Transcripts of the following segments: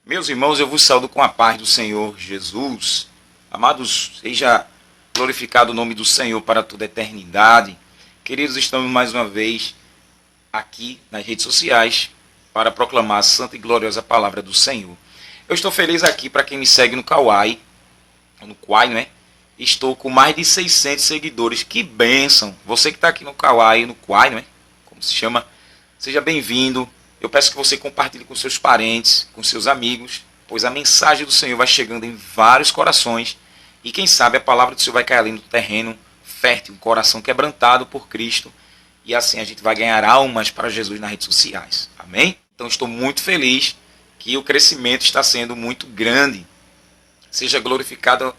Meus irmãos, eu vos saúdo com a paz do Senhor Jesus. Amados, seja glorificado o nome do Senhor para toda a eternidade. Queridos, estamos mais uma vez aqui nas redes sociais para proclamar a santa e gloriosa palavra do Senhor. Eu estou feliz aqui para quem me segue no Kawai, no Quai, né? Estou com mais de 600 seguidores. Que bênção! Você que está aqui no Kawai, no Quai, né? Como se chama? Seja bem-vindo. Eu peço que você compartilhe com seus parentes, com seus amigos, pois a mensagem do Senhor vai chegando em vários corações e quem sabe a palavra do Senhor vai cair ali no terreno fértil, um coração quebrantado por Cristo e assim a gente vai ganhar almas para Jesus nas redes sociais. Amém? Então estou muito feliz que o crescimento está sendo muito grande. Seja glorificado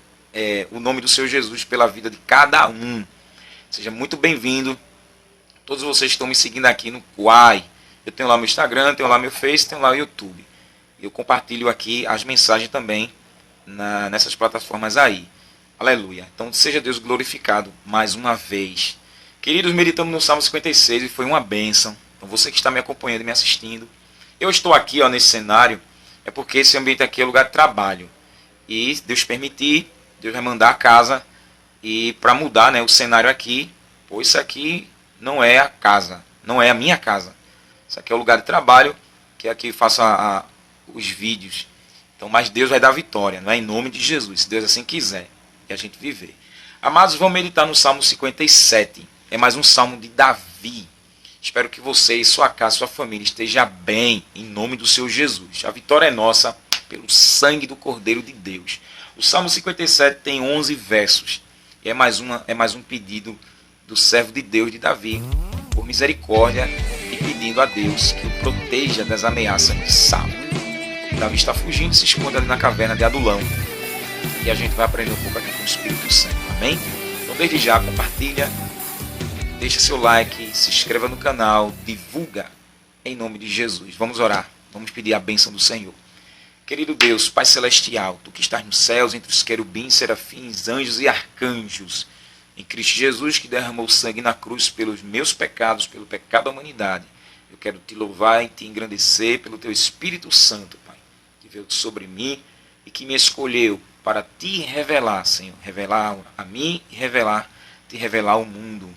o nome do Senhor Jesus pela vida de cada um. Seja muito bem-vindo. Todos vocês que estão me seguindo aqui no Quai. Eu tenho lá meu Instagram, tenho lá meu Face, tenho lá o YouTube. Eu compartilho aqui as mensagens também nessas plataformas aí. Aleluia. Então seja Deus glorificado mais uma vez. Queridos, meditamos no Salmo 56 e foi uma bênção. Então você que está me acompanhando e me assistindo. Eu estou aqui nesse cenário, é porque esse ambiente aqui é lugar de trabalho. E Deus permitir, Deus vai mandar a casa e para mudar, né, o cenário aqui, pois isso aqui não é a casa, não é a minha casa. Isso aqui é o lugar de trabalho, que é aqui eu faço os vídeos. Então, mas Deus vai dar vitória, não é? Em nome de Jesus, se Deus assim quiser, e a gente viver. Amados, vamos meditar no Salmo 57. É mais um Salmo de Davi. Espero que você e sua casa, sua família esteja bem, em nome do Senhor Jesus. A vitória é nossa, pelo sangue do Cordeiro de Deus. O Salmo 57 tem 11 versos. E é mais um pedido do servo de Deus, de Davi, por misericórdia, pedindo a Deus que o proteja das ameaças de Saul. Davi está fugindo e se esconde ali na caverna de Adulão. E a gente vai aprender um pouco aqui com o Espírito Santo. Amém? Então desde já compartilha, deixa seu like, se inscreva no canal, divulga em nome de Jesus. Vamos orar, vamos pedir a bênção do Senhor. Querido Deus, Pai Celestial, Tu que estás nos céus, entre os querubins, serafins, anjos e arcanjos, em Cristo Jesus que derramou sangue na cruz pelos meus pecados, pelo pecado da humanidade. Eu quero Te louvar e Te engrandecer pelo Teu Espírito Santo, Pai, que veio sobre mim e que me escolheu para Te revelar, Senhor, revelar a mim e Te revelar ao mundo.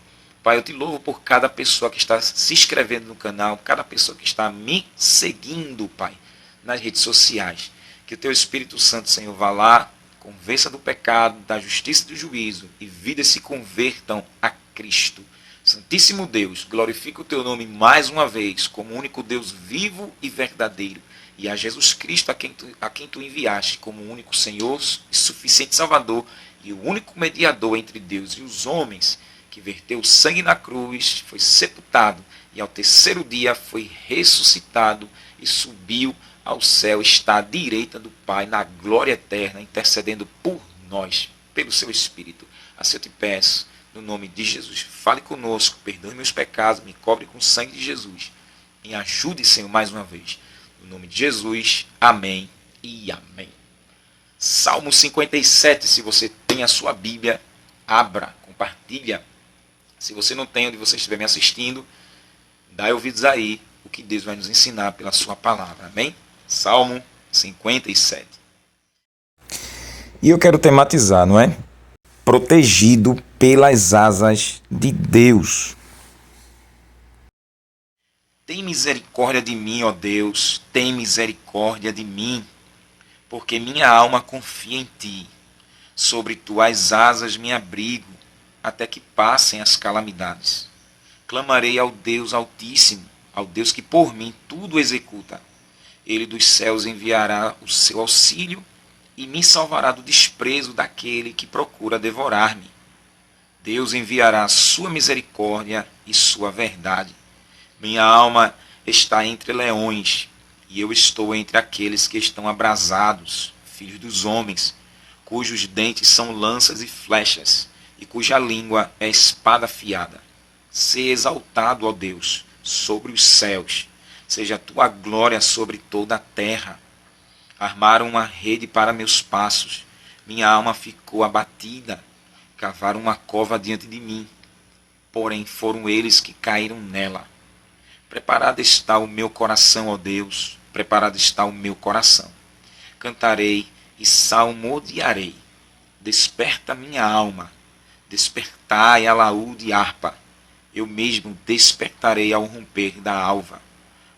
Pai, eu Te louvo por cada pessoa que está se inscrevendo no canal, cada pessoa que está me seguindo, Pai, nas redes sociais. Que o Teu Espírito Santo, Senhor, vá lá, convença do pecado, da justiça e do juízo, e vidas se convertam a Cristo. Santíssimo Deus, glorifica o Teu nome mais uma vez, como único Deus vivo e verdadeiro, e a Jesus Cristo a quem Tu enviaste como único Senhor e suficiente Salvador, e o único mediador entre Deus e os homens, que verteu o sangue na cruz, foi sepultado, e ao terceiro dia foi ressuscitado, e subiu ao céu, está à direita do Pai, na glória eterna, intercedendo por nós, pelo Seu Espírito. Assim eu Te peço, no nome de Jesus, fale conosco, perdoe meus pecados, me cobre com o sangue de Jesus. Me ajude, Senhor, mais uma vez. No nome de Jesus, amém e amém. Salmo 57, se você tem a sua Bíblia, abra, compartilha. Se você não tem, onde você estiver me assistindo, dá ouvidos aí, o que Deus vai nos ensinar pela sua palavra, amém? Salmo 57. E eu quero tematizar, não é? Protegido pelas asas de Deus. Tem misericórdia de mim, ó Deus, tem misericórdia de mim, porque minha alma confia em Ti. Sobre Tuas asas me abrigo, até que passem as calamidades. Clamarei ao Deus Altíssimo, ao Deus que por mim tudo executa. Ele dos céus enviará o seu auxílio e me salvará do desprezo daquele que procura devorar-me. Deus enviará sua misericórdia e sua verdade. Minha alma está entre leões, e eu estou entre aqueles que estão abrasados, filhos dos homens, cujos dentes são lanças e flechas, e cuja língua é espada afiada. Sê exaltado, ó Deus, sobre os céus. Seja a Tua glória sobre toda a terra. Armaram uma rede para meus passos. Minha alma ficou abatida. Cavaram uma cova diante de mim. Porém foram eles que caíram nela. Preparado está o meu coração, ó Deus. Preparado está o meu coração. cantarei e salmodiarei. Desperta minha alma, despertai alaúde e harpa. Eu mesmo despertarei ao romper da alva.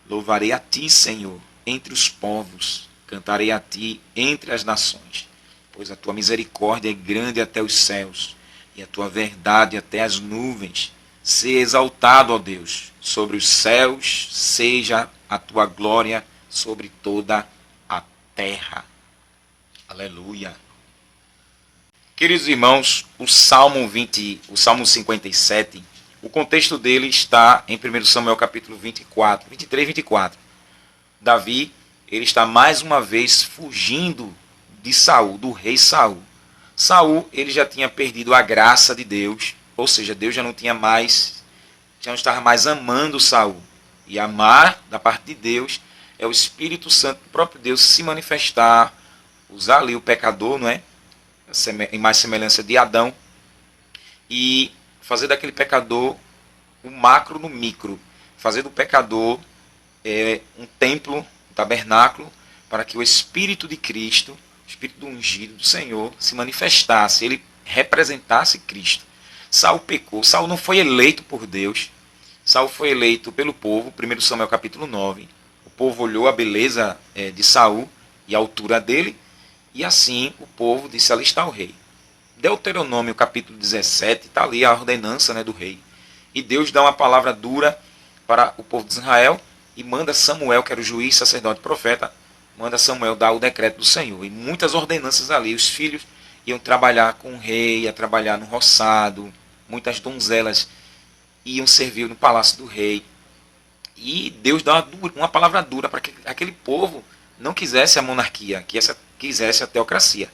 Louvarei a ti, Senhor, entre os povos, cantarei a ti entre as nações, pois a tua misericórdia é grande até os céus, e a tua verdade até as nuvens. Seja exaltado, ó Deus, sobre os céus, seja a tua glória sobre toda a terra. Aleluia. Queridos irmãos, o Salmo 57, o contexto dele está em 1 Samuel capítulo 23 e 24. Davi, ele está mais uma vez fugindo de Saul, do rei Saul. Saul, ele já tinha perdido a graça de Deus, ou seja, Deus já não estava mais amando Saul. E amar da parte de Deus é o Espírito Santo, o próprio Deus, se manifestar, usar ali o pecador, não é? Em mais semelhança de Adão, e fazer daquele pecador o macro no micro, fazer do pecador um templo, um tabernáculo, para que o Espírito de Cristo, o Espírito do ungido do Senhor, se manifestasse, ele representasse Cristo. Saul pecou, Saul não foi eleito por Deus, Saul foi eleito pelo povo. 1 Samuel capítulo 9, o povo olhou a beleza de Saul e a altura dele, e assim o povo disse: ali está o rei. Deuteronômio capítulo 17, está ali a ordenança, né, do rei. E Deus dá uma palavra dura para o povo de Israel e manda Samuel, que era o juiz, sacerdote e profeta, manda Samuel dar o decreto do Senhor. E muitas ordenanças ali, os filhos iam trabalhar com o rei, iam trabalhar no roçado, muitas donzelas iam servir no palácio do rei. E Deus dá uma palavra dura para que aquele povo não quisesse a monarquia, quisesse a teocracia.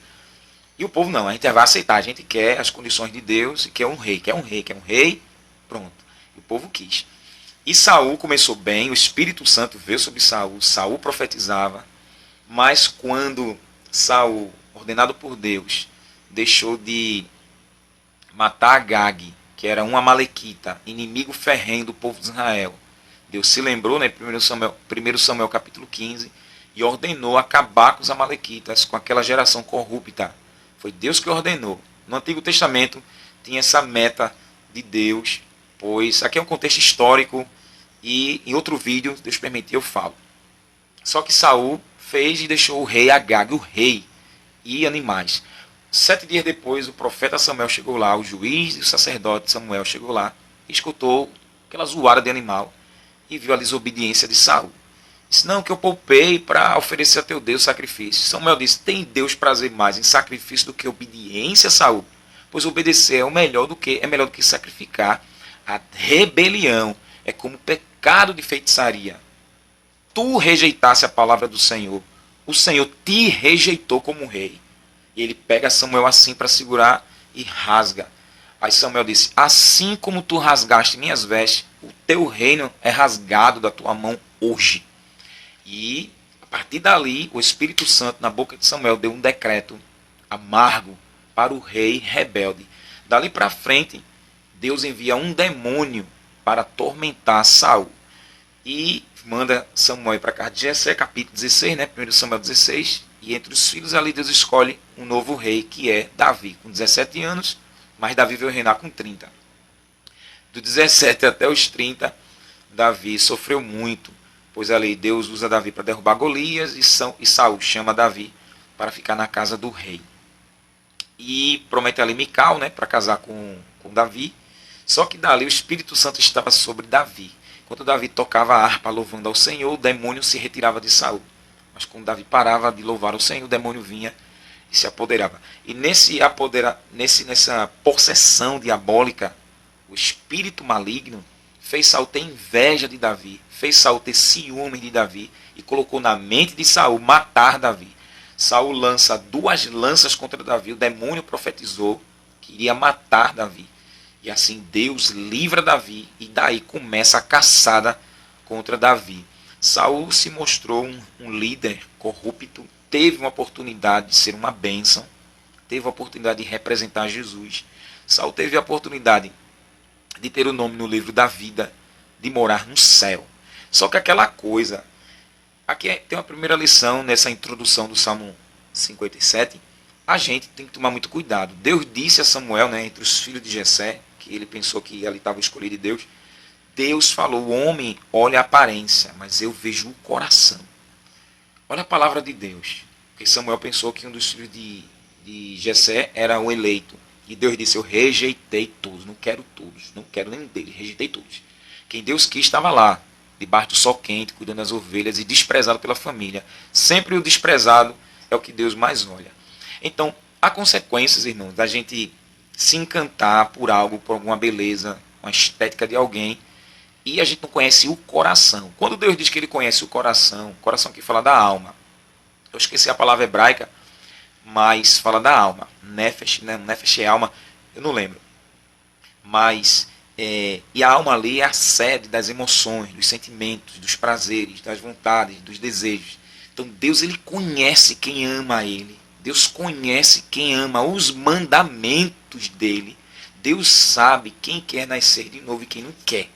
E o povo não, a gente vai aceitar, a gente quer as condições de Deus e quer um rei, pronto. E o povo quis. E Saul começou bem, o Espírito Santo veio sobre Saul, Saul profetizava, mas quando Saul, ordenado por Deus, deixou de matar Agag, que era um amalequita, inimigo ferrenho do povo de Israel, Deus se lembrou, né, 1 Samuel capítulo 15, e ordenou acabar com os amalequitas, com aquela geração corrupta. Foi Deus que ordenou. No Antigo Testamento tinha essa meta de Deus, pois aqui é um contexto histórico e em outro vídeo, Deus permitir, eu falo. Só que Saul fez e deixou o rei Agag, o rei, e animais. 7 dias depois, o profeta Samuel chegou lá, o juiz e o sacerdote Samuel chegou lá, e escutou aquela zoada de animal e viu a desobediência de Saul. Disse: não, que eu poupei para oferecer a teu Deus sacrifício. Samuel disse: tem Deus prazer mais em sacrifício do que obediência, Saul? Pois obedecer é melhor do que sacrificar. A rebelião é como pecado de feitiçaria. Tu rejeitasse a palavra do Senhor, o Senhor te rejeitou como rei. E ele pega Samuel assim para segurar e rasga. Aí Samuel disse: assim como tu rasgaste minhas vestes, o teu reino é rasgado da tua mão hoje. E a partir dali, o Espírito Santo, na boca de Samuel, deu um decreto amargo para o rei rebelde. Dali para frente, Deus envia um demônio para atormentar Saul. E manda Samuel para cá de Jessé, capítulo 16, né? 1 Samuel 16. E entre os filhos ali, Deus escolhe um novo rei, que é Davi, com 17 anos, mas Davi veio reinar com 30. Do 17 até os 30, Davi sofreu muito, pois ali Deus usa Davi para derrubar Golias e Saul chama Davi para ficar na casa do rei. E promete ali Mical, né, para casar com Davi. Só que dali o Espírito Santo estava sobre Davi. Quando Davi tocava a harpa louvando ao Senhor, o demônio se retirava de Saul. Mas quando Davi parava de louvar ao Senhor, o demônio vinha e se apoderava. E nessa possessão diabólica, o espírito maligno fez Saul ter inveja de Davi, fez Saul ter ciúme de Davi e colocou na mente de Saul matar Davi. Saul lança 2 lanças contra Davi, o demônio profetizou que iria matar Davi. E assim Deus livra Davi e daí começa a caçada contra Davi. Saul se mostrou um líder corrupto, teve uma oportunidade de ser uma bênção, teve a oportunidade de representar Jesus. Saul teve a oportunidade de ter o nome no livro da vida, de morar no céu. Só que aquela coisa, aqui tem uma primeira lição nessa introdução do Salmo 57, a gente tem que tomar muito cuidado. Deus disse a Samuel, né, entre os filhos de Jessé, que ele pensou que ali estava escolhido de Deus, Deus falou, o homem olha a aparência, mas eu vejo o coração. Olha a palavra de Deus. Porque Samuel pensou que um dos filhos de Jessé era o eleito. E Deus disse, eu rejeitei todos, não quero todos, não quero nenhum deles, rejeitei todos. Quem Deus quis estava lá, debaixo do sol quente, cuidando das ovelhas e desprezado pela família. Sempre o desprezado é o que Deus mais olha. Então, há consequências, irmãos, da gente se encantar por algo, por alguma beleza, uma estética de alguém, e a gente não conhece o coração. Quando Deus diz que ele conhece o coração que fala da alma, eu esqueci a palavra hebraica, mas fala da alma. Nefesh, né? Nefesh é alma, eu não lembro. Mas, e a alma ali é a sede das emoções, dos sentimentos, dos prazeres, das vontades, dos desejos. Então Deus, ele conhece quem ama ele. Deus conhece quem ama os mandamentos dele. Deus sabe quem quer nascer de novo e quem não quer.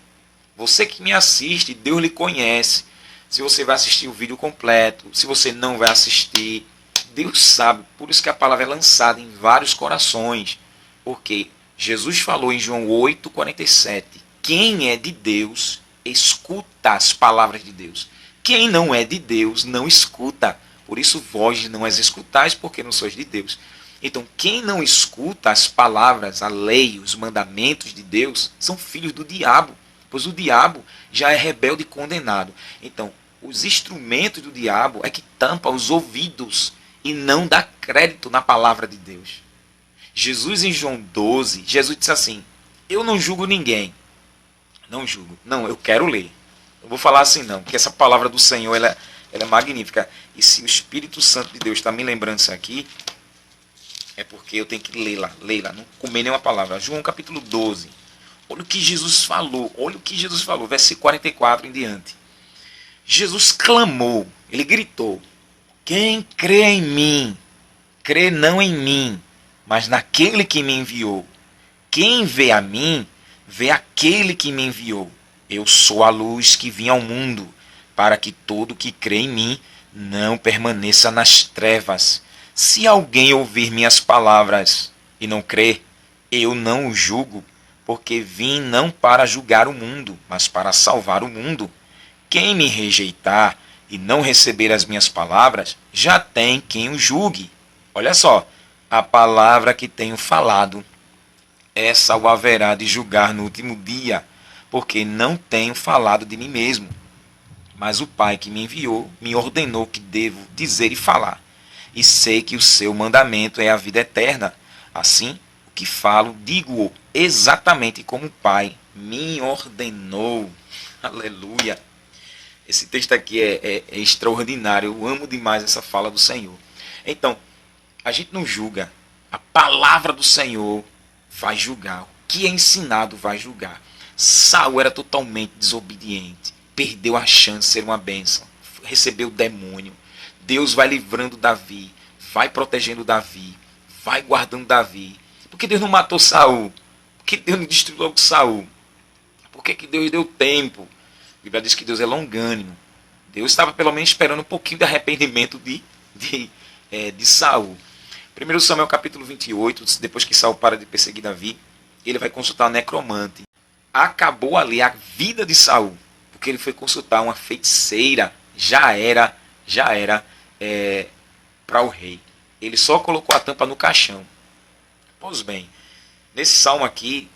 Você que me assiste, Deus lhe conhece. Se você vai assistir o vídeo completo, se você não vai assistir, Deus sabe. Por isso que a palavra é lançada em vários corações. Porque Jesus falou em João 8,47. Quem é de Deus, escuta as palavras de Deus. Quem não é de Deus, não escuta. Por isso vós não as escutais, porque não sois de Deus. Então, quem não escuta as palavras, a lei, os mandamentos de Deus, são filhos do diabo. Pois o diabo já é rebelde e condenado. Então, os instrumentos do diabo é que tampa os ouvidos e não dá crédito na palavra de Deus. Jesus em João 12, Jesus disse assim, eu não julgo ninguém. Não julgo. Não, eu quero ler. Eu vou falar assim não, porque essa palavra do Senhor ela é magnífica. E se o Espírito Santo de Deus está me lembrando isso aqui, é porque eu tenho que ler lá, não comer nenhuma palavra. João capítulo 12. Olha o que Jesus falou, versículo 44 em diante. Jesus clamou, ele gritou, quem crê em mim, crê não em mim, mas naquele que me enviou. Quem vê a mim, vê aquele que me enviou. Eu sou a luz que vim ao mundo, para que todo que crê em mim não permaneça nas trevas. Se alguém ouvir minhas palavras e não crer, eu não o julgo, porque vim não para julgar o mundo, mas para salvar o mundo. Quem me rejeitar e não receber as minhas palavras, já tem quem o julgue. Olha só, a palavra que tenho falado, essa o haverá de julgar no último dia, porque não tenho falado de mim mesmo. Mas o Pai que me enviou me ordenou que devo dizer e falar. E sei que o seu mandamento é a vida eterna. Assim, o que falo, digo-o exatamente como o Pai me ordenou. Aleluia. Esse texto aqui é extraordinário. Eu amo demais essa fala do Senhor. Então, a gente não julga. A palavra do Senhor vai julgar. O que é ensinado vai julgar. Saul era totalmente desobediente. Perdeu a chance de ser uma bênção. Recebeu o demônio. Deus vai livrando Davi. Vai protegendo Davi. Vai guardando Davi. Por que Deus não matou Saul? Por que Deus não destruiu logo Saul? Por que Deus deu tempo? A Bíblia diz que Deus é longânimo. Deus estava pelo menos esperando um pouquinho de arrependimento de Saul. 1 Samuel capítulo 28, depois que Saul para de perseguir Davi, ele vai consultar o necromante. Acabou ali a vida de Saul, porque ele foi consultar uma feiticeira, já era para o rei. Ele só colocou a tampa no caixão. Pois bem, nesse salmo aqui,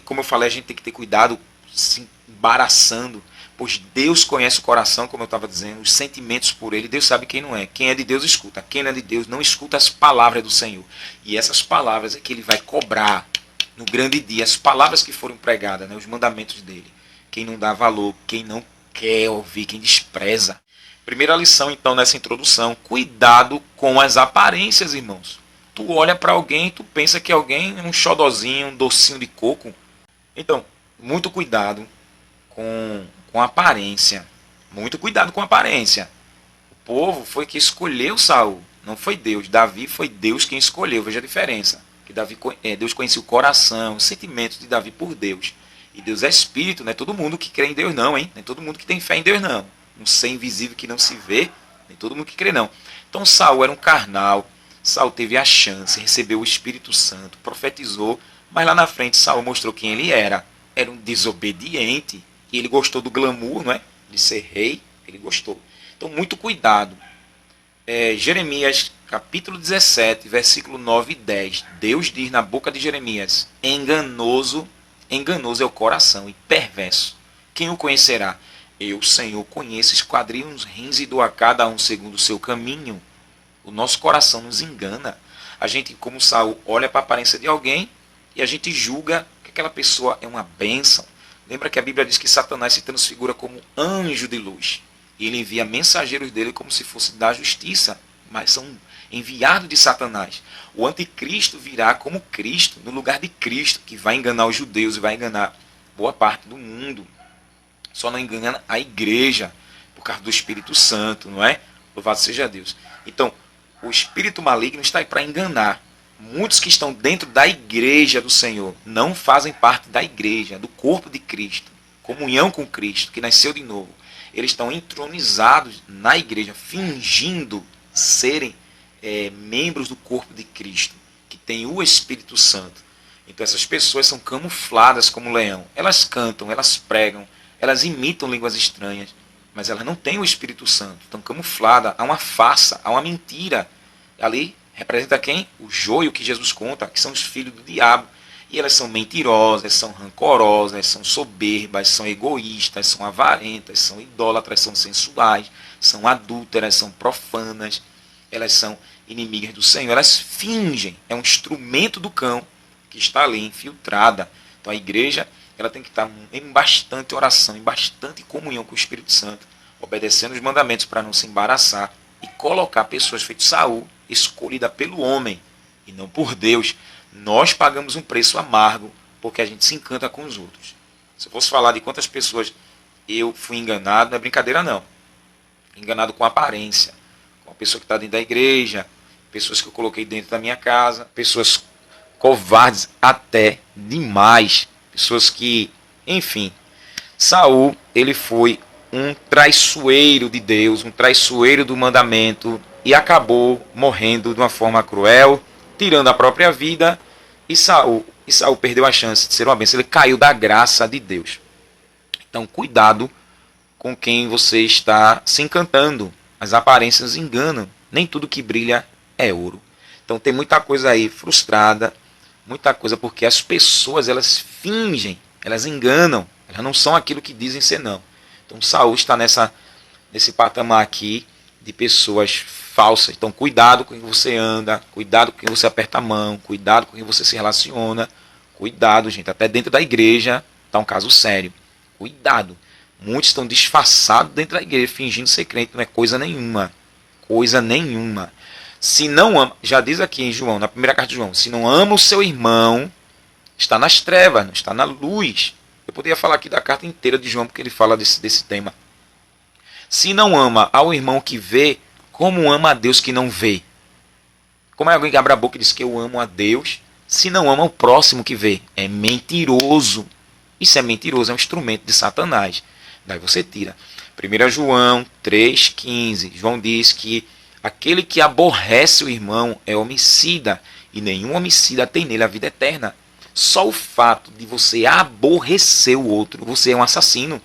como eu falei, a gente tem que ter cuidado, se embaraçando, pois Deus conhece o coração, como eu estava dizendo, os sentimentos por ele, Deus sabe quem não é. Quem é de Deus escuta, quem não é de Deus não escuta as palavras do Senhor. E essas palavras é que ele vai cobrar no grande dia, as palavras que foram pregadas, né, os mandamentos dele. Quem não dá valor, quem não quer ouvir, quem despreza. Primeira lição, então, nessa introdução, cuidado com as aparências, irmãos. Tu olha para alguém, tu pensa que alguém é um xodozinho, um docinho de coco. Então, muito cuidado com a aparência. Muito cuidado com a aparência. O povo foi que escolheu Saul, não foi Deus. Davi foi Deus quem escolheu, veja a diferença. Que Deus conhecia o coração, os sentimentos de Davi por Deus. E Deus é espírito, não é todo mundo que crê em Deus não, hein? Nem todo mundo que tem fé em Deus não. Um ser invisível que não se vê, nem todo mundo que crê não. Então Saul era um carnal. Saul teve a chance, recebeu o Espírito Santo, profetizou, mas lá na frente Saul mostrou quem ele era. Era um desobediente. E ele gostou do glamour, não é? De ser rei. Ele gostou. Então, muito cuidado. Jeremias, capítulo 17, versículo 9 e 10. Deus diz na boca de Jeremias: enganoso é o coração e perverso. Quem o conhecerá? Eu, Senhor, conheço, esquadrinho os rins e dou a cada um segundo o seu caminho. O nosso coração nos engana. A gente, como Saul, olha para a aparência de alguém e a gente julga que aquela pessoa é uma bênção. Lembra que a Bíblia diz que Satanás se transfigura como anjo de luz. E ele envia mensageiros dele como se fosse da justiça, mas são enviados de Satanás. O anticristo virá como Cristo, no lugar de Cristo, que vai enganar os judeus e vai enganar boa parte do mundo. Só não engana a igreja, por causa do Espírito Santo, não é? Louvado seja Deus. Então, o espírito maligno está aí para enganar. Muitos que estão dentro da igreja do Senhor não fazem parte da igreja, do corpo de Cristo, comunhão com Cristo, que nasceu de novo. Eles estão entronizados na igreja, fingindo serem membros do corpo de Cristo, que tem o Espírito Santo. Então essas pessoas são camufladas como leão. Elas cantam, elas pregam, elas imitam línguas estranhas, mas elas não têm o Espírito Santo. Estão camufladas, há uma farsa, há uma mentira. Ali representa quem? O joio que Jesus conta, que são os filhos do diabo. E elas são mentirosas, são rancorosas, são soberbas, são egoístas, são avarentas, são idólatras, são sensuais, são adúlteras, são profanas. Elas são inimigas do Senhor. Elas fingem, é um instrumento do cão que está ali infiltrada. Então a igreja ela tem que estar em bastante oração, em bastante comunhão com o Espírito Santo, obedecendo os mandamentos para não se embaraçar e colocar pessoas feitas Saul, escolhida pelo homem e não por Deus. Nós pagamos um preço amargo porque a gente se encanta com os outros. Se eu fosse falar de quantas pessoas eu fui enganado, não é brincadeira não. Enganado com aparência, com a pessoa que está dentro da igreja, pessoas que eu coloquei dentro da minha casa, pessoas covardes até demais, pessoas que, enfim. Saul, ele foi um traiçoeiro de Deus, um traiçoeiro do mandamento e acabou morrendo de uma forma cruel, tirando a própria vida, e Saul perdeu a chance de ser uma bênção. Ele caiu da graça de Deus. Então, cuidado com quem você está se encantando. As aparências enganam. Nem tudo que brilha é ouro. Então, tem muita coisa aí frustrada, muita coisa porque as pessoas, elas fingem, elas enganam, elas não são aquilo que dizem ser não. Então, Saul está nesse patamar aqui de pessoas falsas. Então, cuidado com quem você anda, cuidado com quem você aperta a mão, cuidado com quem você se relaciona. Cuidado, gente. Até dentro da igreja está um caso sério. Cuidado. Muitos estão disfarçados dentro da igreja, fingindo ser crente. Não é coisa nenhuma. Coisa nenhuma. Se não ama, já diz aqui em João, na primeira carta de João, se não ama o seu irmão, está nas trevas, não está na luz. Eu poderia falar aqui da carta inteira de João, porque ele fala desse tema. Se não ama ao irmão que vê, como ama a Deus que não vê? Como é alguém que abre a boca e diz que eu amo a Deus, se não ama o próximo que vê? É mentiroso. Isso é mentiroso, é um instrumento de Satanás. Daí você tira. 1 João 3,15. João diz que aquele que aborrece o irmão é homicida, e nenhum homicida tem nele a vida eterna. Só o fato de você aborrecer o outro, você é um assassino.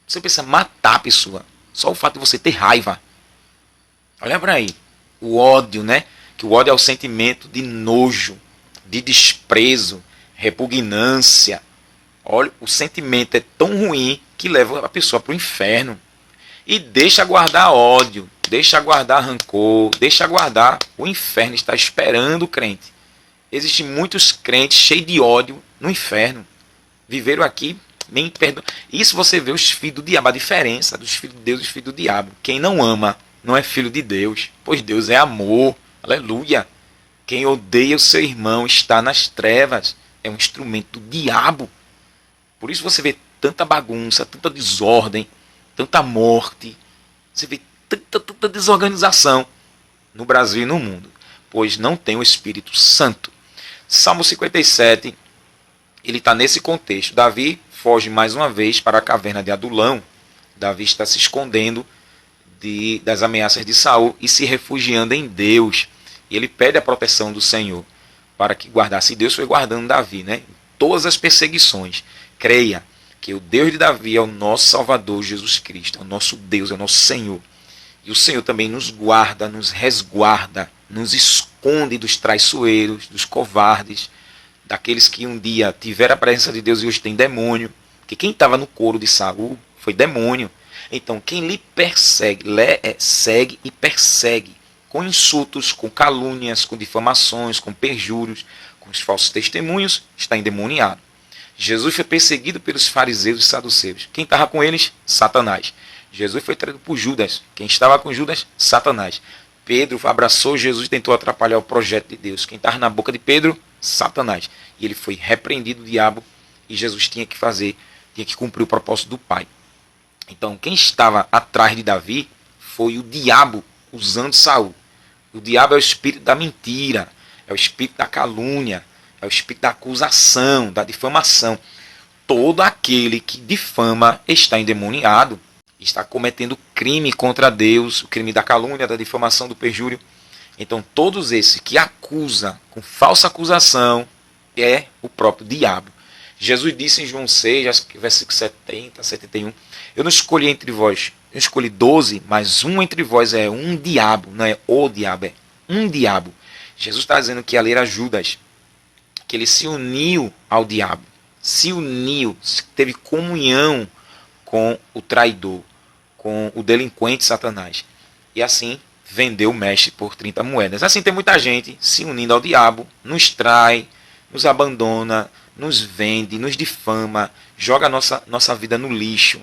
Você precisa matar a pessoa. Só o fato de você ter raiva. Olha para aí. O ódio, né? Que o ódio é o sentimento de nojo, de desprezo, repugnância. Olha, o sentimento é tão ruim que leva a pessoa para o inferno. E deixa guardar ódio, deixa guardar rancor, deixa guardar. O inferno está esperando o crente. Existem muitos crentes cheios de ódio no inferno. Viveram aqui, nem perdoam. Isso você vê os filhos do diabo, a diferença dos filhos de Deus e dos filhos do diabo. Quem não ama não é filho de Deus, pois Deus é amor. Aleluia. Quem odeia o seu irmão está nas trevas. É um instrumento do diabo. Por isso você vê tanta bagunça, tanta desordem, tanta morte. Você vê tanta desorganização no Brasil e no mundo, pois não tem o Espírito Santo. Salmo 57, ele está nesse contexto. Davi foge mais uma vez para a caverna de Adulão. Davi está se escondendo das ameaças de Saul e se refugiando em Deus. E ele pede a proteção do Senhor para que guardasse. E Deus foi guardando Davi, né? Em todas as perseguições. Creia que o Deus de Davi é o nosso Salvador, Jesus Cristo. É o nosso Deus, é o nosso Senhor. E o Senhor também nos guarda, nos resguarda, nos esconde dos traiçoeiros, dos covardes, daqueles que um dia tiveram a presença de Deus e hoje tem demônio. Porque quem estava no coro de Saul foi demônio. Então quem lhe persegue, segue e persegue, com insultos, com calúnias, com difamações, com perjúrios, com os falsos testemunhos, está endemoniado. Jesus foi perseguido pelos fariseus e saduceus. Quem estava com eles? Satanás. Jesus foi traído por Judas. Quem estava com Judas? Satanás. Pedro abraçou Jesus e tentou atrapalhar o projeto de Deus. Quem estava na boca de Pedro? Satanás. E ele foi repreendido, o diabo, e Jesus tinha que cumprir o propósito do Pai. Então, quem estava atrás de Davi foi o diabo usando Saul. O diabo é o espírito da mentira, é o espírito da calúnia, é o espírito da acusação, da difamação. Todo aquele que difama está endemoniado, está cometendo crime contra Deus, o crime da calúnia, da difamação, do perjúrio. Então, todos esses que acusam com falsa acusação é o próprio diabo. Jesus disse em João 6, versículo 70, 71, eu não escolhi entre vós, eu escolhi 12, mas um entre vós é um diabo, não é o diabo, é um diabo. Jesus está dizendo que ali era Judas, que ele se uniu ao diabo, se uniu, teve comunhão com o traidor, com o delinquente Satanás. E assim vendeu o mestre por 30 moedas. Assim tem muita gente se unindo ao diabo, nos trai, nos abandona, nos vende, nos difama, joga a nossa vida no lixo,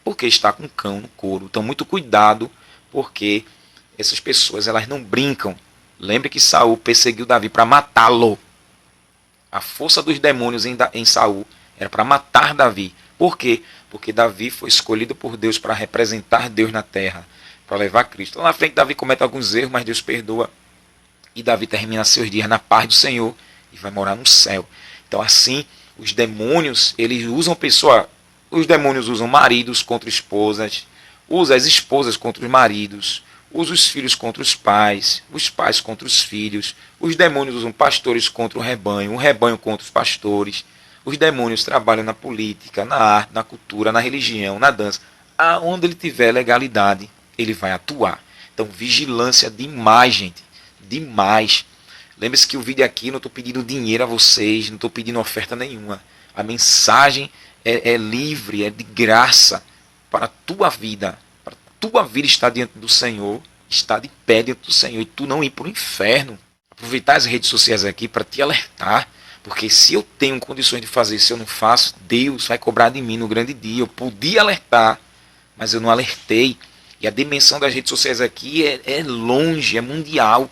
porque está com cão no couro. Então, muito cuidado, porque essas pessoas elas não brincam. Lembre que Saul perseguiu Davi para matá-lo. A força dos demônios em Saul era para matar Davi. Por quê? Porque Davi foi escolhido por Deus para representar Deus na terra, para levar Cristo. Lá na frente, Davi comete alguns erros, mas Deus perdoa. E Davi termina seus dias na paz do Senhor e vai morar no céu. Então, assim, os demônios, eles usam pessoas. Os demônios usam maridos contra esposas, usam as esposas contra os maridos, usam os filhos contra os pais contra os filhos. Os demônios usam pastores contra o rebanho contra os pastores. Os demônios trabalham na política, na arte, na cultura, na religião, na dança. Aonde ele tiver legalidade, ele vai atuar. Então, vigilância demais, gente. Demais. Lembre-se que o vídeo aqui, não estou pedindo dinheiro a vocês, não estou pedindo oferta nenhuma. A mensagem é livre, é de graça para a tua vida. Para a tua vida estar diante do Senhor, estar de pé diante do Senhor e tu não ir para o inferno. Aproveitar as redes sociais aqui para te alertar. Porque se eu tenho condições de fazer, se eu não faço, Deus vai cobrar de mim no grande dia. Eu podia alertar, mas eu não alertei. E a dimensão das redes sociais aqui é longe, é mundial.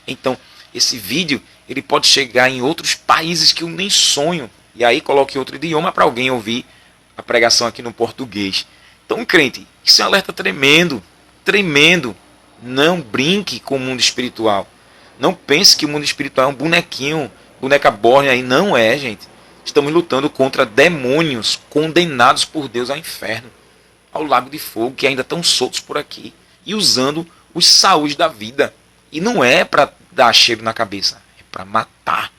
Então, esse vídeo ele pode chegar em outros países que eu nem sonho. E aí coloque outro idioma para alguém ouvir a pregação aqui no português. Então, crente, isso é um alerta tremendo. Tremendo. Não brinque com o mundo espiritual. Não pense que o mundo espiritual é um bonequinho, boneca borne aí. Não é, gente. Estamos lutando contra demônios condenados por Deus ao inferno, ao lago de fogo, que ainda estão soltos por aqui. E usando os Saús da vida. E não é para dar cheiro na cabeça, é para matar.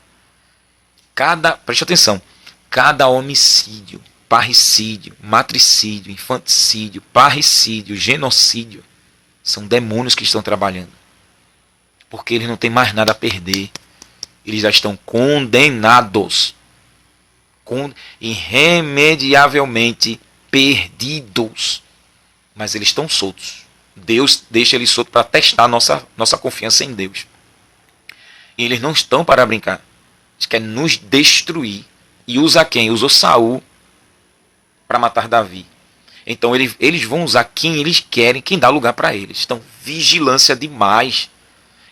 Preste atenção, cada homicídio, parricídio, matricídio, infanticídio, parricídio, genocídio, são demônios que estão trabalhando. Porque eles não têm mais nada a perder. Eles já estão condenados. Irremediavelmente perdidos. Mas eles estão soltos. Deus deixa eles soltos para testar nossa confiança em Deus. E eles não estão para brincar. Eles querem nos destruir. E usa quem? Usou Saul para matar Davi. Então eles vão usar quem eles querem, quem dá lugar para eles. Então, vigilância demais.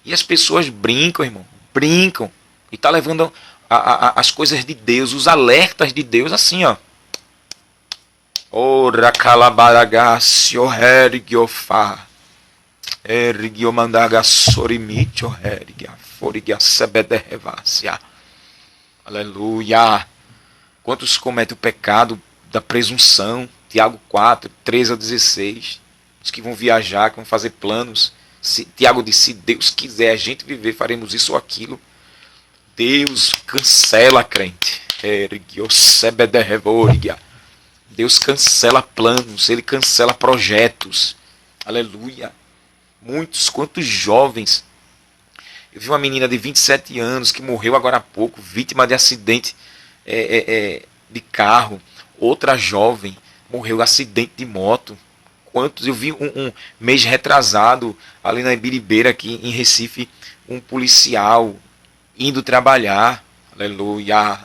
E as pessoas brincam, irmão. Brincam. E está levando as coisas de Deus, os alertas de Deus assim, ó. Ora calabaragacio hergiofá. Ergiomandaga sorimicho hergia. Forigia sebederevácia. Aleluia. Quantos cometem o pecado da presunção? Tiago 4, 13 a 16. os que vão viajar, que vão fazer planos. Tiago disse, se Deus quiser a gente viver, faremos isso ou aquilo. Deus cancela, crente. Deus cancela planos, Ele cancela projetos. Aleluia. Quantos jovens. Eu vi uma menina de 27 anos que morreu agora há pouco, vítima de acidente de carro. Outra jovem morreu de acidente de moto. Quantos? Eu vi um mês retrasado, ali na Ibiribeira, aqui em Recife, um policial indo trabalhar. Aleluia.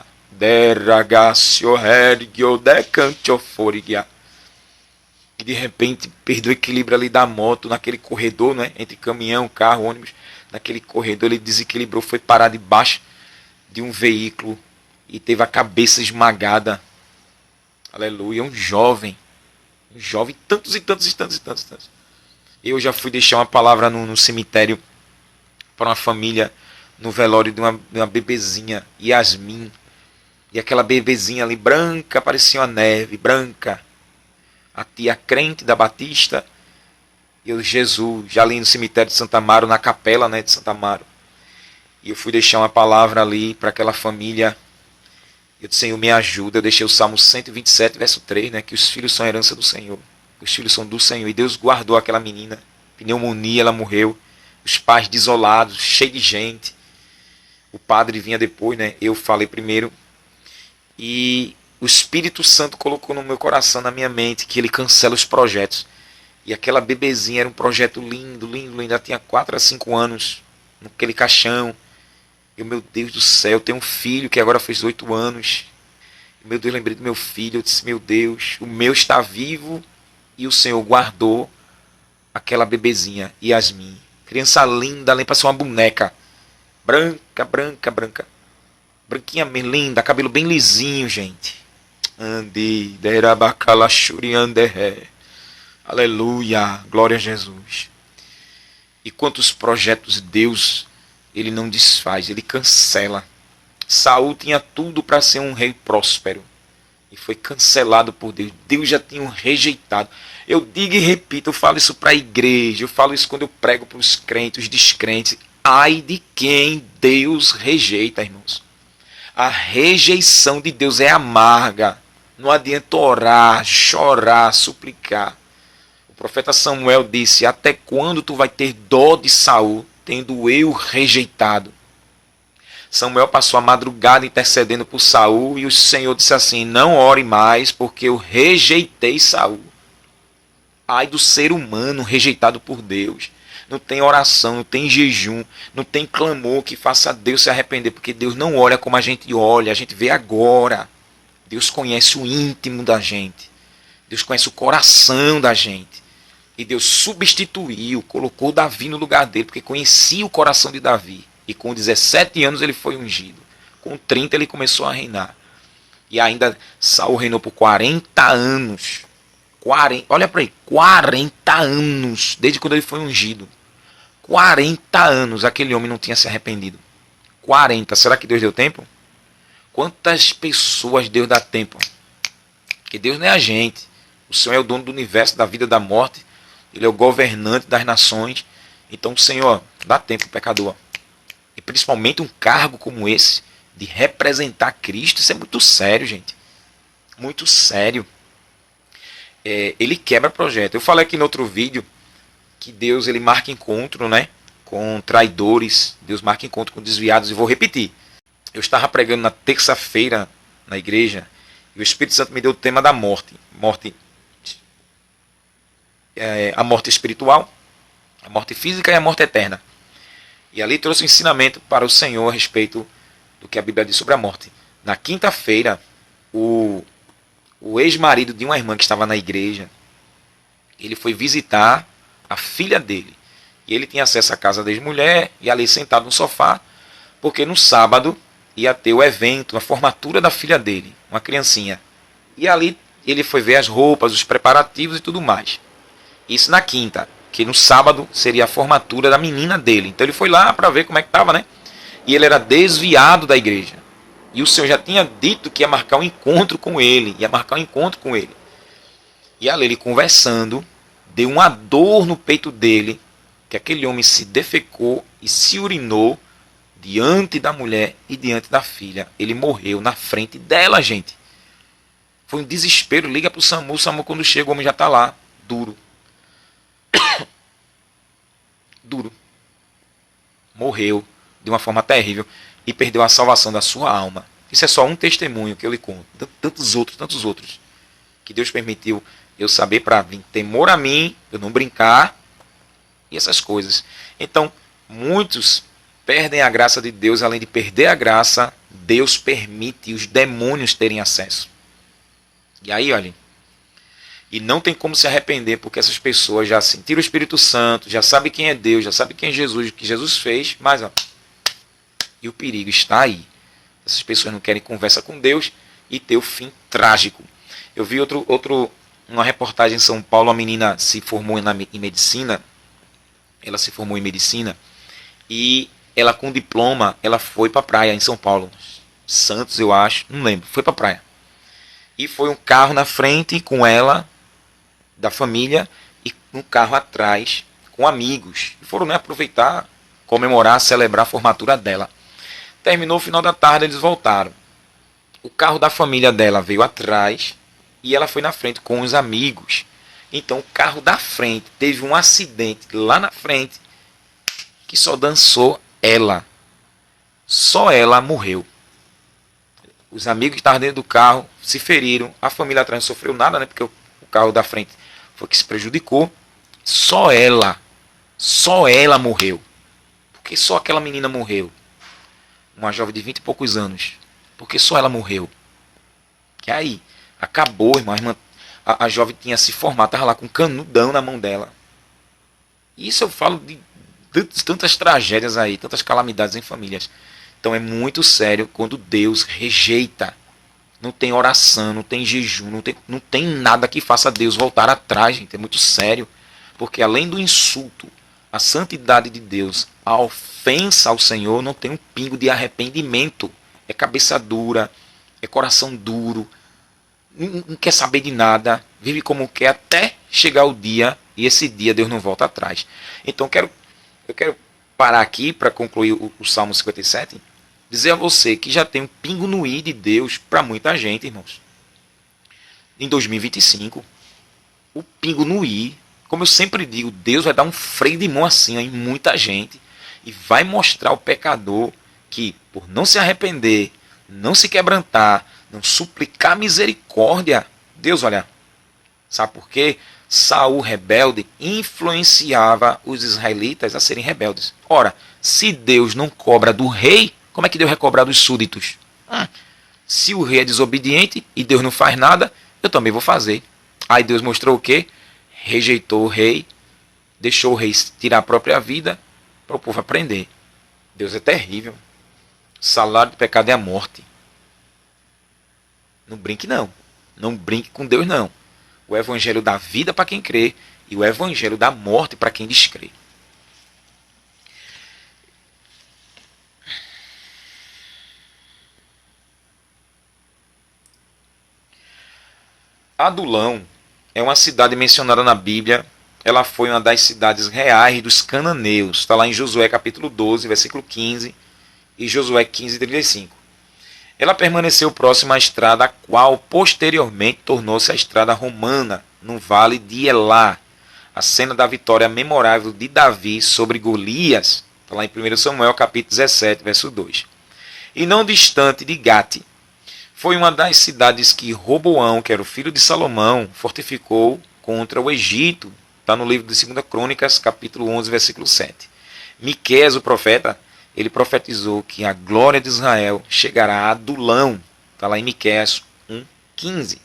E de repente perdeu o equilíbrio ali da moto, naquele corredor, né, entre caminhão, carro, ônibus. Naquele corredor ele desequilibrou, foi parar debaixo de um veículo e teve a cabeça esmagada. Aleluia. Um jovem, tantos e tantos e tantos e tantos, tantos. Eu já fui deixar uma palavra no cemitério para uma família, no velório de uma bebezinha, Yasmin. E aquela bebezinha ali branca, parecia uma neve, branca. A tia crente da Batista. E eu, Jesus, já ali no cemitério de Santa Amaro, na capela, né, de Santa Amaro. E eu fui deixar uma palavra ali para aquela família. Eu disse, Senhor, me ajuda. Eu deixei o Salmo 127, verso 3, né, que os filhos são a herança do Senhor. Os filhos são do Senhor. E Deus guardou aquela menina. Pneumonia, ela morreu. Os pais desolados, cheio de gente. O padre vinha depois, né? Eu falei primeiro. E o Espírito Santo colocou no meu coração, na minha mente, que ele cancela os projetos. E aquela bebezinha era um projeto lindo, lindo, lindo. Ela tinha 4 a 5 anos, naquele caixão. E meu Deus do céu, eu tenho um filho que agora fez 8 anos. E, meu Deus, lembrei do meu filho. Eu disse, meu Deus, o meu está vivo. E o Senhor guardou aquela bebezinha, Yasmin. Criança linda, lembra ser uma boneca. Branca, branca, branca. Branquinha, linda, cabelo bem lisinho, gente. Andi, derabacalachurianderé. Aleluia, glória a Jesus. E quantos projetos Deus, ele não desfaz, ele cancela. Saul tinha tudo para ser um rei próspero. E foi cancelado por Deus. Deus já tinha o rejeitado. Eu digo e repito, eu falo isso para a igreja, eu falo isso quando eu prego para os crentes, os descrentes. Ai de quem Deus rejeita, irmãos. A rejeição de Deus é amarga. Não adianta orar, chorar, suplicar. O profeta Samuel disse, até quando tu vai ter dó de Saul, tendo eu rejeitado? Samuel passou a madrugada intercedendo por Saul e o Senhor disse assim, não ore mais porque eu rejeitei Saul. Ai do ser humano rejeitado por Deus. Não tem oração, não tem jejum, não tem clamor que faça Deus se arrepender, porque Deus não olha como a gente olha, a gente vê agora. Deus conhece o íntimo da gente. Deus conhece o coração da gente. E Deus substituiu, colocou Davi no lugar dele, porque conhecia o coração de Davi. E com 17 anos ele foi ungido. Com 30 ele começou a reinar. E ainda Saul reinou por 40 anos. Olha para aí, 40 anos, desde quando ele foi ungido. 40 anos, aquele homem não tinha se arrependido. 40, será que Deus deu tempo? Quantas pessoas Deus dá tempo? Porque Deus não é a gente. O Senhor é o dono do universo, da vida e da morte. Ele é o governante das nações. Então o Senhor dá tempo ao pecador. E principalmente um cargo como esse, de representar Cristo, isso é muito sério, gente. Muito sério. Ele quebra projeto. Eu falei aqui no outro vídeo que Deus ele marca encontro, né, com traidores. Deus marca encontro com desviados. E vou repetir. Eu estava pregando na terça-feira na igreja e o Espírito Santo me deu o tema da morte. A morte espiritual, a morte física e a morte eterna. E ali trouxe um ensinamento para o Senhor a respeito do que a Bíblia diz sobre a morte. Na quinta-feira, o ex-marido de uma irmã que estava na igreja, ele foi visitar a filha dele. E ele tinha acesso à casa da ex-mulher, e ali sentado no sofá, porque no sábado ia ter o evento, a formatura da filha dele, uma criancinha. E ali ele foi ver as roupas, os preparativos e tudo mais. Isso na quinta, que no sábado seria a formatura da menina dele. Então ele foi lá para ver como é que estava, né? E ele era desviado da igreja. E o Senhor já tinha dito que ia marcar um encontro com ele. E ali ele conversando, deu uma dor no peito dele, que aquele homem se defecou e se urinou diante da mulher e diante da filha. Ele morreu na frente dela, gente. Foi um desespero. Liga pro SAMU. O SAMU, quando chega, o homem já tá lá, duro. Duro. Morreu de uma forma terrível e perdeu a salvação da sua alma. Isso é só um testemunho que eu lhe conto. Tantos outros, que Deus permitiu eu saber para vir temor a mim, eu não brincar e essas coisas. Então, muitos perdem a graça de Deus. Além de perder a graça, Deus permite os demônios terem acesso. E aí, olhem, e não tem como se arrepender, porque essas pessoas já sentiram o Espírito Santo, já sabem quem é Deus, já sabem quem é Jesus, o que Jesus fez, mas ó, e o perigo está aí. Essas pessoas não querem conversa com Deus e ter o fim trágico. Eu vi uma reportagem em São Paulo, uma menina se formou em medicina, ela se formou em medicina, e ela com diploma, ela foi para a praia em São Paulo, Santos eu acho, não lembro, foi para a praia. E foi um carro na frente com ela, da família, e um carro atrás com amigos. E foram, né, aproveitar, comemorar, celebrar a formatura dela. Terminou o final da tarde, eles voltaram. O carro da família dela veio atrás e ela foi na frente com os amigos. Então o carro da frente teve um acidente lá na frente que só dançou ela. Só ela morreu. Os amigos que estavam dentro do carro se feriram. A família atrás não sofreu nada, né? Porque o carro da frente foi que se prejudicou. Só ela morreu. Porque só aquela menina morreu. Uma jovem de 20 e poucos anos. Porque só ela morreu. Que aí, acabou, irmã. A jovem tinha se formado, estava lá com um canudão na mão dela. Isso eu falo de tantas tragédias aí, tantas calamidades em famílias. Então é muito sério quando Deus rejeita. Não tem oração, não tem jejum, não tem nada que faça Deus voltar atrás, gente. É muito sério. Porque além do insulto à santidade de Deus, a ofensa ao Senhor, não tem um pingo de arrependimento. É cabeça dura, é coração duro, não quer saber de nada, vive como quer até chegar o dia, e esse dia Deus não volta atrás. Então eu quero parar aqui para concluir o Salmo 57, dizer a você que já tem um pingo no i de Deus para muita gente, irmãos. Em 2025, o pingo no i, como eu sempre digo, Deus vai dar um freio de mão assim ó, em muita gente e vai mostrar ao pecador que, por não se arrepender, não se quebrantar, não suplicar misericórdia, Deus, olha, sabe por quê? Saul rebelde influenciava os israelitas a serem rebeldes. Ora, se Deus não cobra do rei, como é que Deus vai cobrar dos súditos? Se o rei é desobediente e Deus não faz nada, eu também vou fazer. Aí Deus mostrou o quê? Rejeitou o rei, deixou o rei tirar a própria vida para o povo aprender. Deus é terrível. O salário do pecado é a morte. Não brinque não. Não brinque com Deus não. O evangelho dá vida para quem crê e o evangelho dá morte para quem descrê. Adulão é uma cidade mencionada na Bíblia. Ela foi uma das cidades reais dos cananeus. Está lá em Josué capítulo 12, versículo 15 e Josué 15, 35. Ela permaneceu próxima à estrada, a qual posteriormente tornou-se a estrada romana, no vale de Elá. A cena da vitória memorável de Davi sobre Golias, está lá em 1 Samuel capítulo 17, verso 2. E não distante de Gate, foi uma das cidades que Roboão, que era o filho de Salomão, fortificou contra o Egito. Está no livro de 2 Crônicas, capítulo 11, versículo 7. Miqueias, o profeta, ele profetizou que a glória de Israel chegará a Adulão. Está lá em Miqueias 1,15,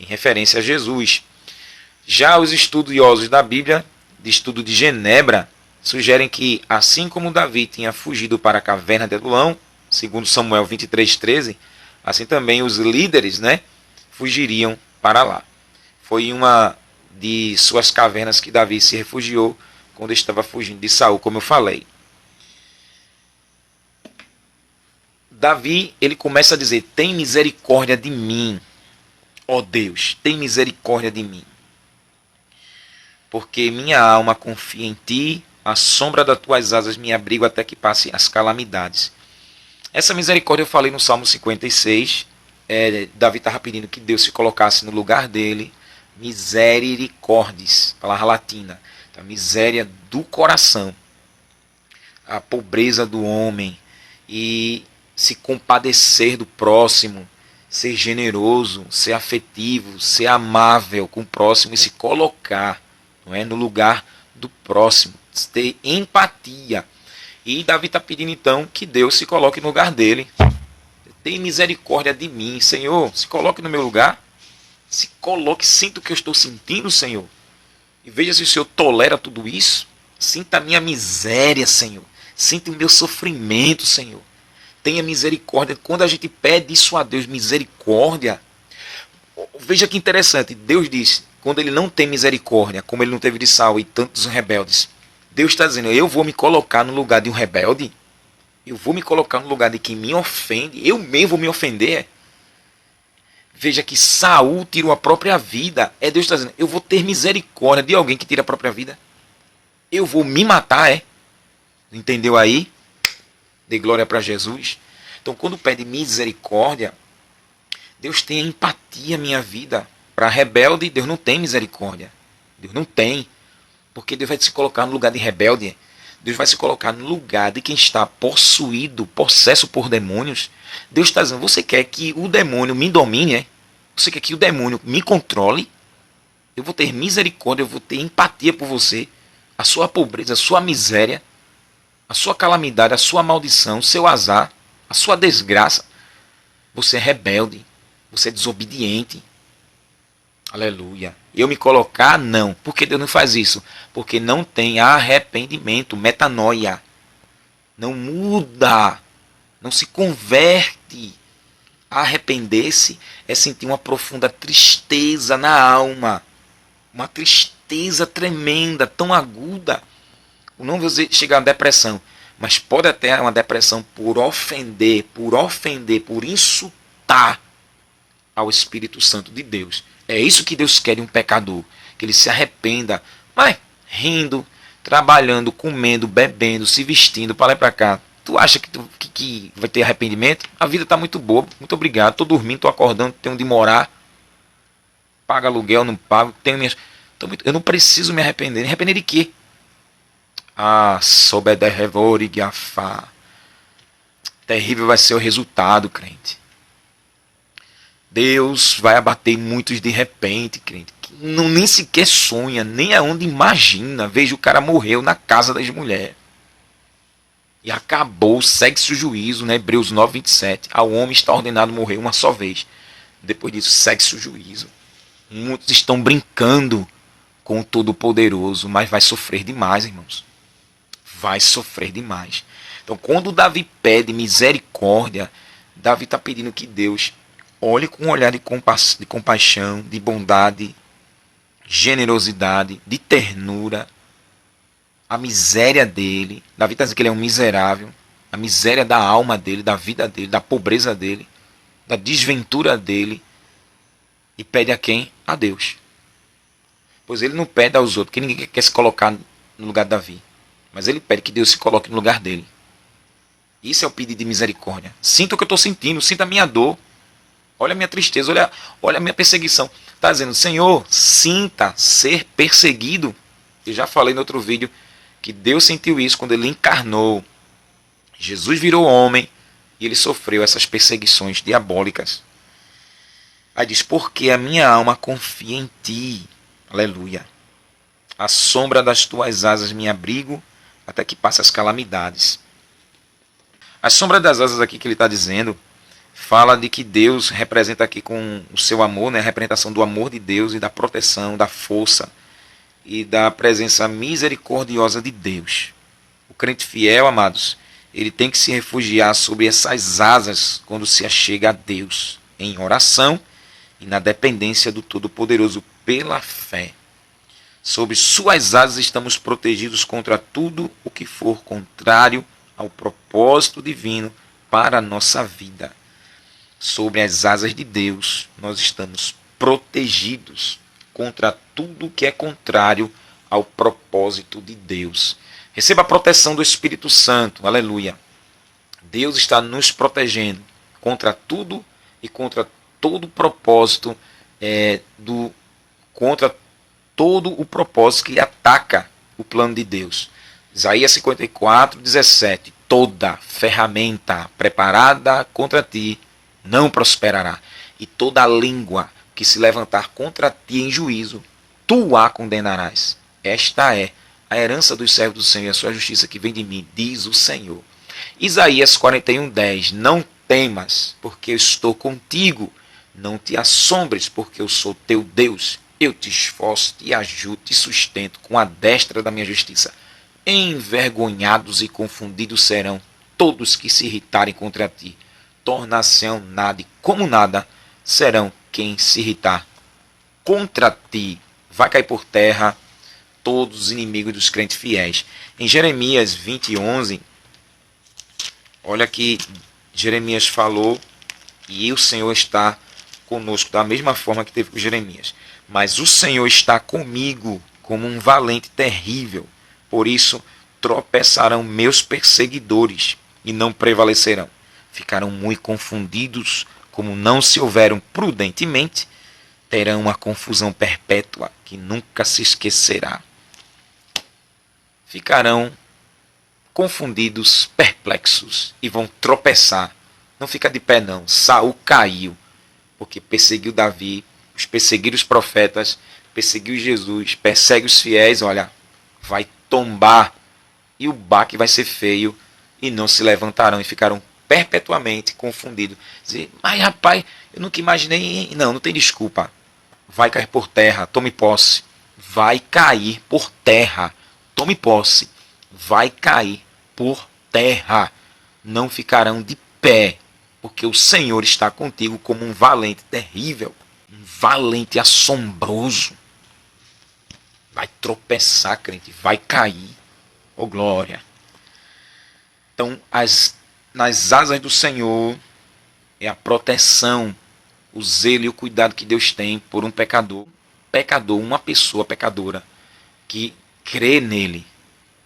em referência a Jesus. Já os estudiosos da Bíblia, de estudo de Genebra, sugerem que, assim como Davi tinha fugido para a caverna de Adulão, segundo Samuel 23,13, assim também os líderes, né, fugiriam para lá. Foi uma de suas cavernas que Davi se refugiou quando estava fugindo de Saul, como eu falei. Davi, ele começa a dizer, tem misericórdia de mim, ó Deus, tem misericórdia de mim. porque minha alma confia em ti, à sombra das tuas asas me abrigo até que passem as calamidades. Essa misericórdia eu falei no Salmo 56. Davi estava pedindo que Deus se colocasse no lugar dele. Misericórdias, palavra latina. A miséria do coração, a pobreza do homem, e se compadecer do próximo, ser generoso, ser afetivo, ser amável com o próximo e se colocar, não é, no lugar do próximo, ter empatia. E Davi está pedindo então que Deus se coloque no lugar dele. Tem misericórdia de mim, Senhor, se coloque no meu lugar. Se coloque, sinta o que eu estou sentindo, Senhor. E veja se o Senhor tolera tudo isso. Sinta a minha miséria, Senhor. Sinta o meu sofrimento, Senhor. Tenha misericórdia. Quando a gente pede isso a Deus, misericórdia. Veja que interessante. Deus diz, quando ele não tem misericórdia, como ele não teve de Saul e tantos rebeldes, Deus está dizendo, eu vou me colocar no lugar de um rebelde. Eu vou me colocar no lugar de quem me ofende. Eu mesmo vou me ofender. Veja que Saul tirou a própria vida. Deus está dizendo, eu vou ter misericórdia de alguém que tira a própria vida. Eu vou me matar, Entendeu aí? Dê glória para Jesus. Então, quando pede misericórdia, Deus tem empatia à minha vida. Para rebelde, Deus não tem misericórdia. Deus não tem. Porque Deus vai se colocar no lugar de rebelde. Deus vai se colocar no lugar de quem está possuído, possesso por demônios. Deus está dizendo, você quer que o demônio me domine? Você quer que o demônio me controle? Eu vou ter misericórdia, eu vou ter empatia por você. A sua pobreza, a sua miséria, a sua calamidade, a sua maldição, o seu azar, a sua desgraça. Você é rebelde, você é desobediente. Aleluia. Eu me colocar? Não. Por que Deus não faz isso? Porque não tem arrependimento, metanoia. Não muda. Não se converte. Arrepender-se é sentir uma profunda tristeza na alma. Uma tristeza tremenda, tão aguda. Não vou chegar à depressão. Mas pode até uma depressão por ofender, por insultar ao Espírito Santo de Deus. É isso que Deus quer de um pecador. Que ele se arrependa. Mas rindo, trabalhando, comendo, bebendo, se vestindo para lá e para cá. Tu acha que vai ter arrependimento? A vida está muito boa. Muito obrigado. Estou dormindo, estou acordando, tenho onde morar. Pago aluguel, não pago. Tenho minhas... Eu não preciso me arrepender. Me arrepender de quê? Sobederevorigiafá. Terrível vai ser o resultado, crente. Deus vai abater muitos de repente, crente. Que não, nem sequer sonha, nem aonde imagina. Veja, o cara morreu na casa das mulheres. E acabou, segue-se o juízo, né? Hebreus 9, 27. Ao homem está ordenado morrer uma só vez. Depois disso, segue-se o juízo. Muitos estão brincando com o Todo-Poderoso, mas vai sofrer demais, irmãos. Vai sofrer demais. Então, quando Davi pede misericórdia, Davi está pedindo que Deus olhe com um olhar de compaixão, de bondade, generosidade, de ternura, a miséria dele. Davi está dizendo que ele é um miserável, a miséria da alma dele, da vida dele, da pobreza dele, da desventura dele. E pede a quem? A Deus. Pois ele não pede aos outros, porque ninguém quer se colocar no lugar de Davi. Mas ele pede que Deus se coloque no lugar dele. Isso é o pedido de misericórdia. Sinta o que eu estou sentindo, sinta a minha dor. Olha a minha tristeza, olha a minha perseguição. Está dizendo, Senhor, sinta ser perseguido. Eu já falei no outro vídeo que Deus sentiu isso quando ele encarnou. Jesus virou homem e ele sofreu essas perseguições diabólicas. Aí diz, porque a minha alma confia em ti. Aleluia. À sombra das tuas asas me abrigo até que passe as calamidades. A sombra das asas aqui que ele está dizendo fala de que Deus representa aqui com o seu amor, né, a representação do amor de Deus e da proteção, da força e da presença misericordiosa de Deus. O crente fiel, amados, ele tem que se refugiar sobre essas asas quando se achega a Deus, em oração e na dependência do Todo-Poderoso pela fé. Sob suas asas estamos protegidos contra tudo o que for contrário ao propósito divino para a nossa vida. Sobre as asas de Deus, nós estamos protegidos contra tudo que é contrário ao propósito de Deus. Receba a proteção do Espírito Santo. Aleluia. Deus está nos protegendo contra tudo e contra todo o propósito contra todo o propósito que ataca o plano de Deus. Isaías 54, 17. Toda ferramenta preparada contra ti não prosperará, e toda língua que se levantar contra ti em juízo, tu a condenarás. Esta é a herança dos servos do Senhor e a sua justiça que vem de mim, diz o Senhor. Isaías 41, 10. Não temas, porque eu estou contigo. Não te assombres, porque eu sou teu Deus. Eu te esforço, te ajudo, te sustento com a destra da minha justiça. Envergonhados e confundidos serão todos que se irritarem contra ti. Tornar-se-ão nada e como nada serão quem se irritar contra ti. Vai cair por terra todos os inimigos dos crentes fiéis. Em Jeremias 20, 11, olha que Jeremias falou e o Senhor está conosco da mesma forma que teve com Jeremias. Mas o Senhor está comigo como um valente terrível. Por isso tropeçarão meus perseguidores e não prevalecerão. Ficarão muito confundidos, como não se houveram prudentemente, terão uma confusão perpétua que nunca se esquecerá. Ficarão confundidos, perplexos e vão tropeçar. Não fica de pé não. Saul caiu porque perseguiu Davi, perseguiu os profetas, perseguiu Jesus, persegue os fiéis, olha, vai tombar e o baque vai ser feio e não se levantarão e ficarão perpetuamente confundidos. Dizer, mas rapaz, eu nunca imaginei. Não tem desculpa. Vai cair por terra, tome posse. Vai cair por terra, tome posse. Vai cair por terra. Não ficarão de pé, porque o Senhor está contigo como um valente terrível, um valente assombroso. Vai tropeçar, crente, vai cair. Oh glória. Então, nas asas do Senhor é a proteção, o zelo e o cuidado que Deus tem por um pecador, uma pessoa pecadora que crê nele.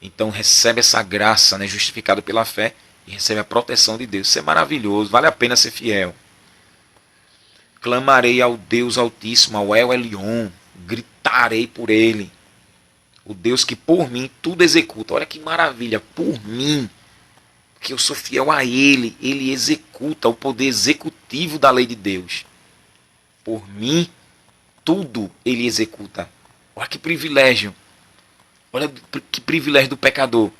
Então recebe essa graça, né, justificado pela fé, e recebe a proteção de Deus. Isso é maravilhoso, vale a pena ser fiel. Clamarei ao Deus Altíssimo, ao El Elyon, gritarei por ele. O Deus que por mim tudo executa. Olha que maravilha, por mim, que eu sou fiel a ele, ele executa o poder executivo da lei de Deus. Por mim, tudo ele executa. Olha que privilégio. Olha que privilégio do pecador.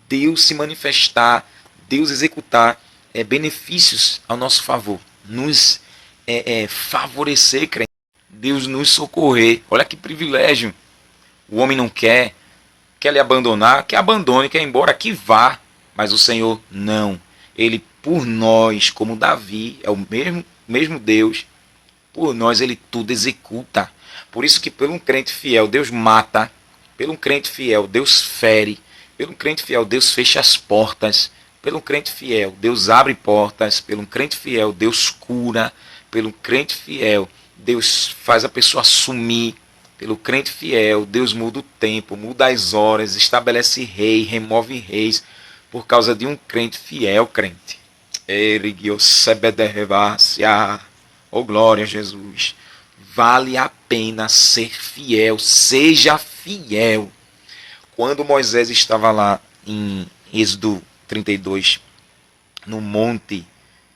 Deus se manifestar, Deus executar benefícios ao nosso favor. Nos favorecer, crente. Deus nos socorrer. Olha que privilégio. O homem não quer lhe abandonar, que abandone, quer ir embora, que vá. Mas o Senhor não. Ele por nós, como Davi, é o mesmo Deus. Por nós ele tudo executa. Por isso que pelo um crente fiel Deus mata. Pelo um crente fiel Deus fere. Pelo um crente fiel Deus fecha as portas. Pelo um crente fiel Deus abre portas. Pelo um crente fiel Deus cura. Pelo um crente fiel Deus faz a pessoa sumir. Pelo crente fiel Deus muda o tempo, muda as horas, estabelece rei, remove reis. Por causa de um crente fiel, crente. Oh glória a Jesus. Vale a pena ser fiel. Seja fiel. Quando Moisés estava lá em Êxodo 32, no monte,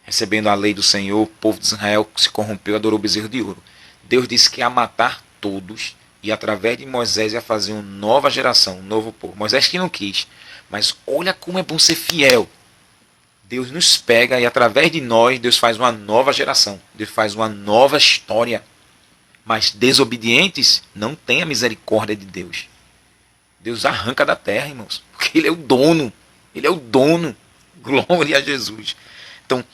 recebendo a lei do Senhor, o povo de Israel se corrompeu e adorou o bezerro de ouro. Deus disse que ia matar todos e através de Moisés ia fazer uma nova geração, um novo povo. Moisés que não quis. Mas olha como é bom ser fiel. Deus nos pega e através de nós, Deus faz uma nova geração. Deus faz uma nova história. Mas desobedientes não têm a misericórdia de Deus. Deus arranca da terra, irmãos. Porque Ele é o dono. Ele é o dono. Glória a Jesus. Então,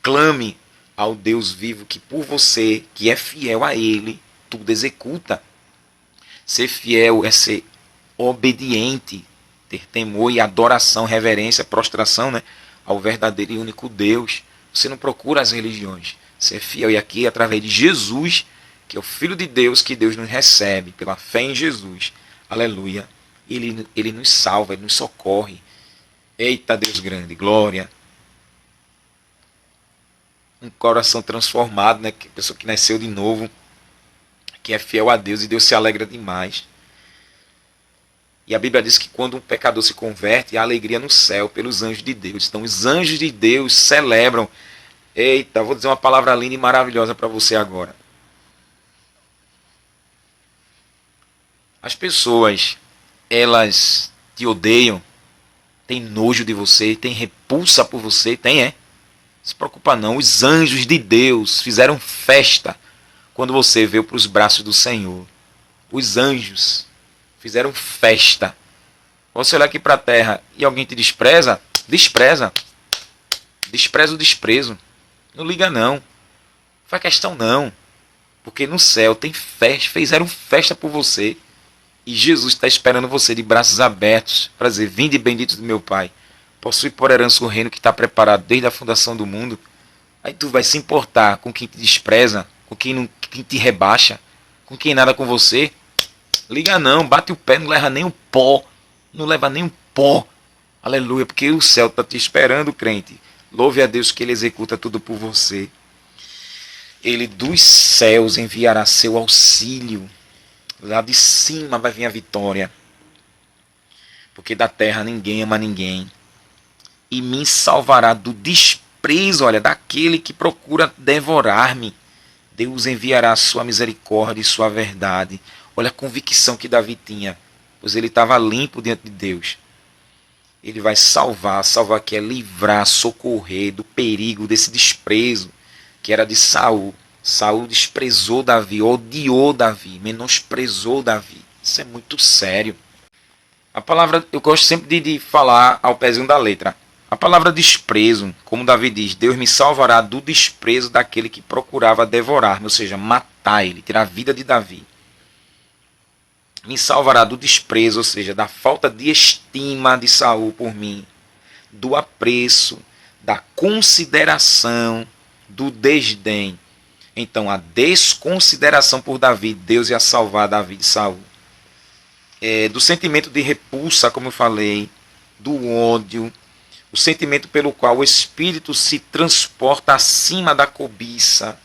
clame ao Deus vivo que por você, que é fiel a Ele, tudo executa. Ser fiel é ser obediente. Ter temor e adoração, reverência, prostração, né, ao verdadeiro e único Deus. Você não procura as religiões. Ser fiel. E aqui, através de Jesus, que é o Filho de Deus, que Deus nos recebe, pela fé em Jesus, Aleluia. Ele nos salva, Ele nos socorre. Eita Deus grande, glória. Um coração transformado, né? Pessoa que nasceu de novo, que é fiel a Deus, e Deus se alegra demais. E a Bíblia diz que quando um pecador se converte, há alegria no céu pelos anjos de Deus. Então os anjos de Deus celebram. Eita, vou dizer uma palavra linda e maravilhosa para você agora. As pessoas, elas te odeiam, têm nojo de você, têm repulsa por você, tem, é? Não se preocupa não, os anjos de Deus fizeram festa quando você veio para os braços do Senhor. Os anjos fizeram festa. Você olhar aqui para a terra e alguém te despreza, despreza. Despreza o desprezo. Não liga não. Não faz questão não. Porque no céu tem festa, fizeram festa por você. E Jesus está esperando você de braços abertos para dizer: vinde bendito do meu Pai. Possui por herança o reino que está preparado desde a fundação do mundo. Aí tu vai se importar com quem te despreza, com quem te rebaixa, com quem nada com você. Liga não, bate o pé, não leva nem um pó. Não leva nem um pó. Aleluia, porque o céu está te esperando, crente. Louve a Deus que Ele executa tudo por você. Ele dos céus enviará seu auxílio. Lá de cima vai vir a vitória. Porque da terra ninguém ama ninguém. E me salvará do desprezo, olha, daquele que procura devorar-me. Deus enviará a sua misericórdia e sua verdade. Olha a convicção que Davi tinha, pois ele estava limpo diante de Deus. Ele vai salvar que é livrar, socorrer do perigo, desse desprezo que era de Saul. Saul desprezou Davi, odiou Davi, menosprezou Davi. Isso é muito sério. A palavra, eu gosto sempre de falar ao pezinho da letra. A palavra desprezo, como Davi diz, Deus me salvará do desprezo daquele que procurava devorar-me, ou seja, matar ele, tirar a vida de Davi. Me salvará do desprezo, ou seja, da falta de estima de Saul por mim, do apreço, da consideração, do desdém. Então, a desconsideração por Davi, Deus ia salvar Davi de Saul. Do sentimento de repulsa, como eu falei, do ódio, o sentimento pelo qual o espírito se transporta acima da cobiça,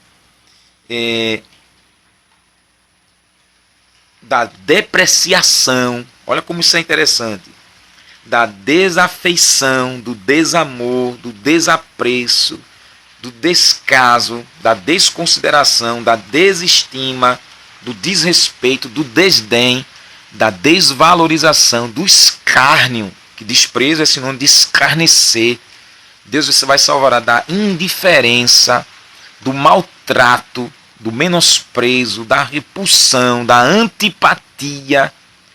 da depreciação, olha como isso é interessante, da desafeição, do desamor, do desapreço, do descaso, da desconsideração, da desestima, do desrespeito, do desdém, da desvalorização, do escárnio, que desprezo é sinônimo de escarnecer. Deus você vai salvar da indiferença, do maltrato, do menosprezo, da repulsão, da antipatia.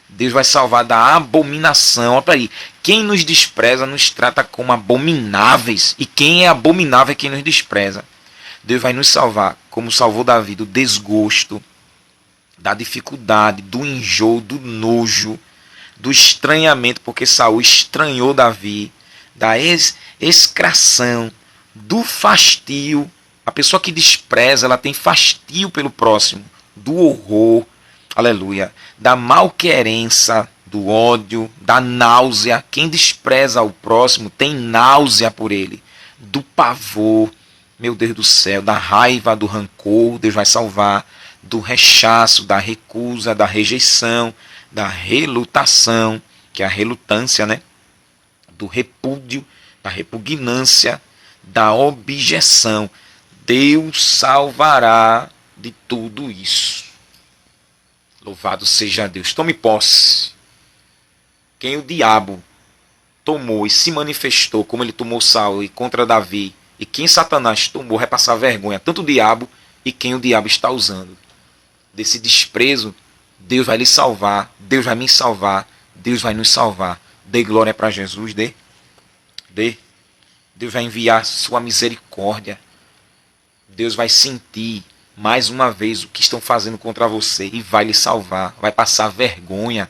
Deus vai salvar da abominação. Olha aí, quem nos despreza nos trata como abomináveis, e quem é abominável é quem nos despreza. Deus vai nos salvar, como salvou Davi, do desgosto, da dificuldade, do enjoo, do nojo, do estranhamento, porque Saul estranhou Davi, da excração, do fastio. A pessoa que despreza, ela tem fastio pelo próximo, do horror, aleluia, da malquerença, do ódio, da náusea. Quem despreza o próximo tem náusea por ele, do pavor, meu Deus do céu, da raiva, do rancor, Deus vai salvar, do rechaço, da recusa, da rejeição, da relutação, que é a relutância, né? Do repúdio, da repugnância, da objeção. Deus salvará de tudo isso. Louvado seja Deus. Tome posse. Quem o diabo tomou e se manifestou, como ele tomou Saul e contra Davi, e quem Satanás tomou, vai passar vergonha, tanto o diabo e quem o diabo está usando. Desse desprezo, Deus vai lhe salvar, Deus vai me salvar, Deus vai nos salvar. Dê glória para Jesus, dê. Deus vai enviar sua misericórdia. Deus vai sentir mais uma vez o que estão fazendo contra você e vai lhe salvar, vai passar vergonha.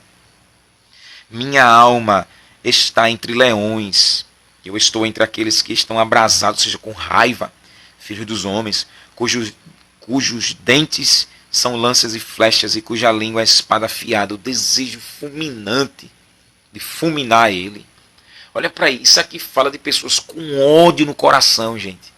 Minha alma está entre leões, eu estou entre aqueles que estão abrasados, ou seja, com raiva, filhos dos homens, cujos dentes são lanças e flechas, e cuja língua é espada afiada. O desejo fulminante de fulminar ele. Olha para isso aqui, fala de pessoas com ódio no coração, gente.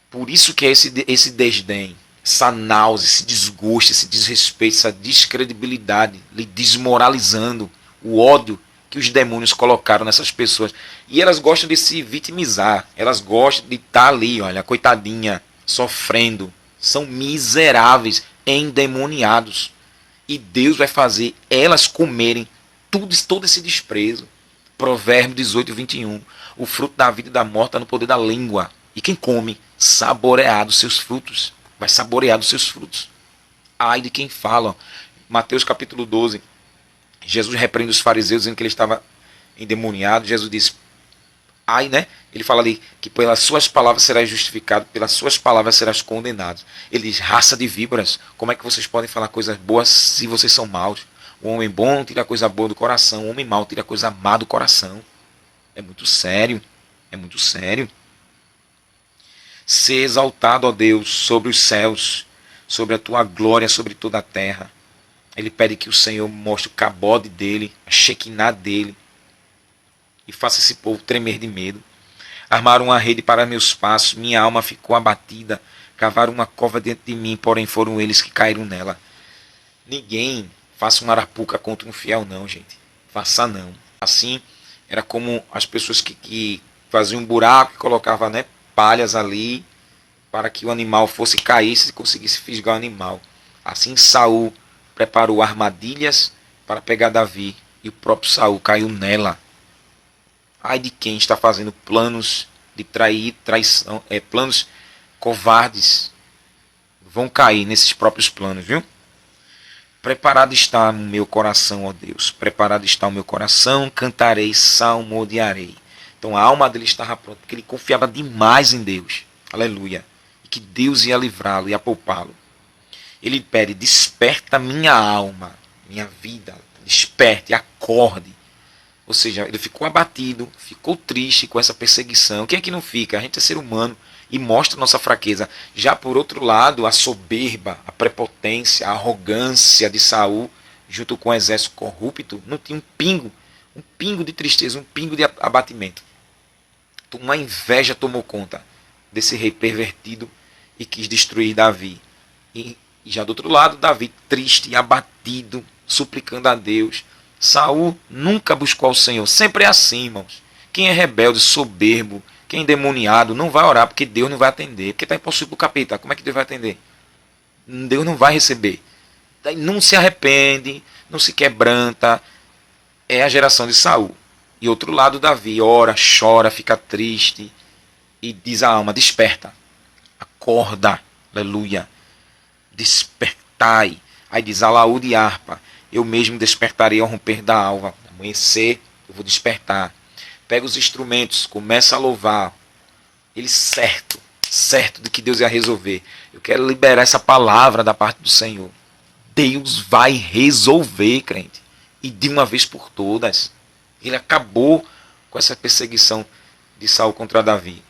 Por isso que é esse desdém, essa náusea, esse desgosto, esse desrespeito, essa descredibilidade, lhe desmoralizando o ódio que os demônios colocaram nessas pessoas. E elas gostam de se vitimizar, elas gostam de estar ali, olha, coitadinha, sofrendo. São miseráveis, endemoniados. E Deus vai fazer elas comerem todo esse desprezo. Provérbio 18, 21. O fruto da vida e da morte está no poder da língua. E quem come, saborear dos seus frutos. Vai saborear dos seus frutos. Ai de quem fala. Mateus capítulo 12. Jesus repreende os fariseus dizendo que ele estava endemoniado. Jesus diz, ai, né? Ele fala ali que pelas suas palavras serás justificado, pelas suas palavras serás condenado. Ele diz, raça de víboras, como é que vocês podem falar coisas boas se vocês são maus? O homem bom tira coisa boa do coração, o homem mau tira coisa má do coração. É muito sério, é muito sério. Ser exaltado, ó Deus, sobre os céus, sobre a tua glória, sobre toda a terra. Ele pede que o Senhor mostre o cabode dele, a Shekinah dele, e faça esse povo tremer de medo. Armaram uma rede para meus passos, minha alma ficou abatida. Cavaram uma cova dentro de mim, porém foram eles que caíram nela. Ninguém faça uma arapuca contra um fiel, não, gente. Faça não. Assim, era como as pessoas que faziam um buraco e colocavam, né, palhas ali para que o animal fosse cair e conseguisse fisgar o animal. Assim Saul preparou armadilhas para pegar Davi e o próprio Saul caiu nela. Ai de quem está fazendo planos de traição, planos covardes, vão cair nesses próprios planos, viu? Preparado está o meu coração, ó Deus, preparado está o meu coração, cantarei, salmodiarei. Então a alma dele estava pronta, porque ele confiava demais em Deus, aleluia, e que Deus ia livrá-lo, ia poupá-lo. Ele pede, desperta minha alma, minha vida, desperte, acorde. Ou seja, ele ficou abatido, ficou triste com essa perseguição. Quem é que não fica? A gente é ser humano e mostra nossa fraqueza. Já por outro lado, a soberba, a prepotência, a arrogância de Saul, junto com o exército corrupto, não tinha um pingo de tristeza, um pingo de abatimento. Então, uma inveja tomou conta desse rei pervertido e quis destruir Davi. E já do outro lado, Davi triste e abatido, suplicando a Deus. Saul nunca buscou ao Senhor. Sempre é assim, irmãos. Quem é rebelde, soberbo, quem é endemoniado, não vai orar porque Deus não vai atender. Porque está impossível para o capeta. Como é que Deus vai atender? Deus não vai receber. Daí não se arrepende, não se quebranta. É a geração de Saul. E outro lado, Davi ora, chora, fica triste. E diz a alma, desperta. Acorda. Aleluia. Despertai. Aí diz alaúde e harpa. Eu mesmo despertarei ao romper da alva. Amanhecer, eu vou despertar. Pega os instrumentos, começa a louvar. Ele certo de que Deus ia resolver. Eu quero liberar essa palavra da parte do Senhor. Deus vai resolver, crente. E de uma vez por todas. Ele acabou com essa perseguição de Saul contra Davi.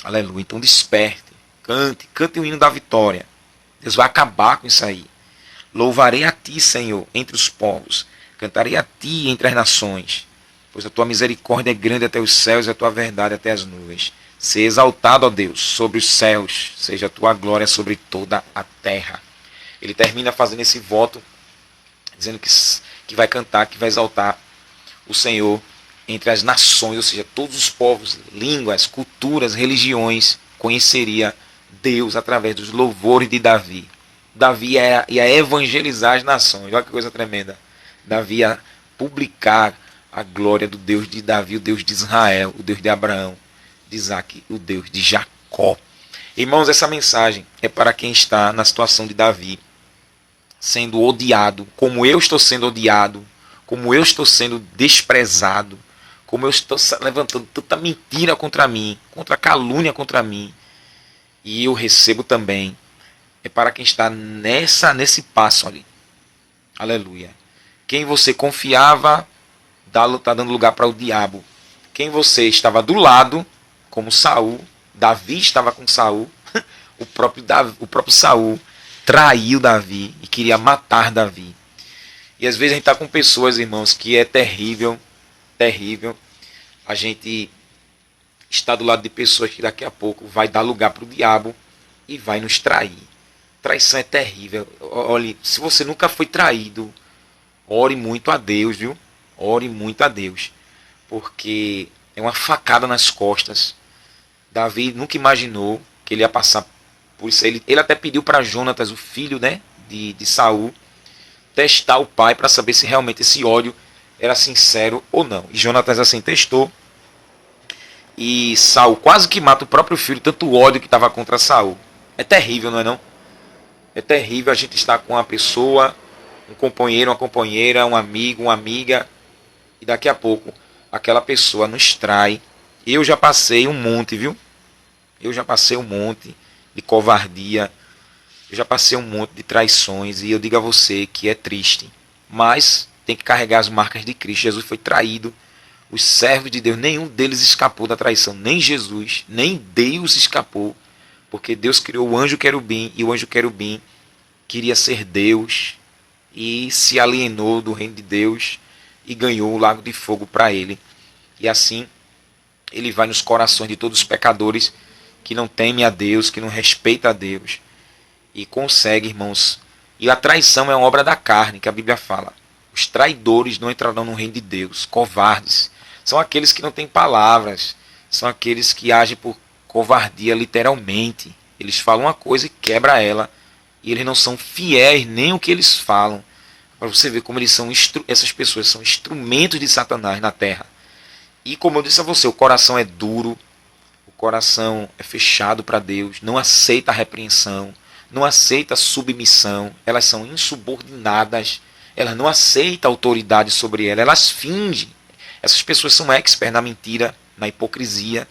Aleluia. Então desperte, cante o hino da vitória. Deus vai acabar com isso aí. Louvarei a ti, Senhor, entre os povos. Cantarei a ti entre as nações. Pois a tua misericórdia é grande até os céus e a tua verdade até as nuvens. Seja exaltado, ó Deus, sobre os céus. Seja a tua glória sobre toda a terra. Ele termina fazendo esse voto, dizendo que vai cantar, que vai exaltar o Senhor entre as nações. Ou seja, todos os povos, línguas, culturas, religiões, conheceria Deus através dos louvores de Davi. Davi ia evangelizar as nações. Olha que coisa tremenda. Davi ia publicar a glória do Deus de Davi, o Deus de Israel, o Deus de Abraão, de Isaac, o Deus de Jacó. Irmãos, essa mensagem é para quem está na situação de Davi, sendo odiado, como eu estou sendo odiado, como eu estou sendo desprezado, como eu estou levantando tanta mentira contra mim, contra calúnia contra mim, e eu recebo também. É para quem está nesse passo ali. Aleluia. Quem você confiava está dando lugar para o diabo. Quem você estava do lado, como Saul, Davi estava com Saul, o próprio Saul traiu Davi e queria matar Davi. E às vezes a gente está com pessoas, irmãos, que é terrível, terrível. A gente está do lado de pessoas que daqui a pouco vai dar lugar para o diabo e vai nos trair. Traição é terrível. Olhe, se você nunca foi traído, ore muito a Deus, viu? Ore muito a Deus. Porque é uma facada nas costas. Davi nunca imaginou que ele ia passar por isso. Ele até pediu para Jonatas, o filho, né, de Saul, testar o pai para saber se realmente esse ódio era sincero ou não. E Jonatas assim testou. E Saul quase que mata o próprio filho, tanto o ódio que estava contra Saul. É terrível, não é não? É terrível a gente estar com uma pessoa, um companheiro, uma companheira, um amigo, uma amiga, e daqui a pouco aquela pessoa nos trai. Eu já passei um monte, viu? Eu já passei um monte de covardia. Eu já passei um monte de traições. E eu digo a você que é triste. Mas tem que carregar as marcas de Cristo. Jesus foi traído. Os servos de Deus, nenhum deles escapou da traição. Nem Jesus, nem Deus escapou. Porque Deus criou o anjo querubim. E o anjo querubim queria ser Deus. E se alienou do reino de Deus. E ganhou o lago de fogo para ele. E assim ele vai nos corações de todos os pecadores que não temem a Deus, que não respeitam a Deus. E consegue, irmãos. E a traição é uma obra da carne, que a Bíblia fala. Os traidores não entrarão no reino de Deus. Covardes. São aqueles que não têm palavras. São aqueles que agem por covardia, literalmente. Eles falam uma coisa e quebram ela. E eles não são fiéis nem o que eles falam. Para você ver como eles são essas pessoas são instrumentos de Satanás na terra. E como eu disse a você, o coração é duro. O coração é fechado para Deus. Não aceita a repreensão. Não aceita a submissão. Elas são insubordinadas. Elas não aceitam a autoridade sobre elas. Elas fingem. Essas pessoas são experts na mentira, na hipocrisia,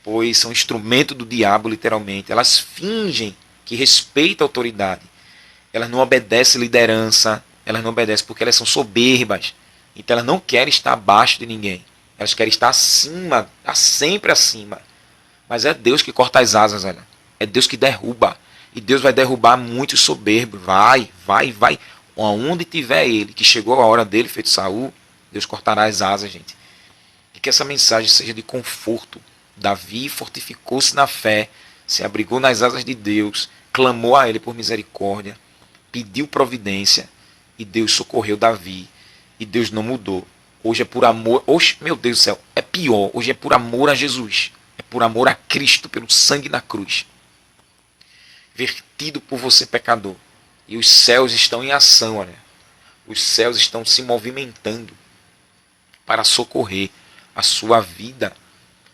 pois são instrumento do diabo, literalmente. Elas fingem que respeitam a autoridade. Elas não obedecem liderança. Elas não obedecem porque elas são soberbas. Então elas não querem estar abaixo de ninguém. Elas querem estar acima, sempre acima. Mas é Deus que corta as asas, olha. É Deus que derruba. E Deus vai derrubar muitos soberbos. Vai. Onde tiver ele, que chegou a hora dele, feito Saul, Deus cortará as asas, gente. E que essa mensagem seja de conforto. Davi fortificou-se na fé, se abrigou nas asas de Deus, clamou a ele por misericórdia, pediu providência, e Deus socorreu Davi. E Deus não mudou. Hoje é por amor. Hoje, meu Deus do céu, é pior. Hoje é por amor a Jesus. É por amor a Cristo, pelo sangue na cruz. Vertido por você, pecador. E os céus estão em ação, olha. Os céus estão se movimentando para socorrer a sua vida.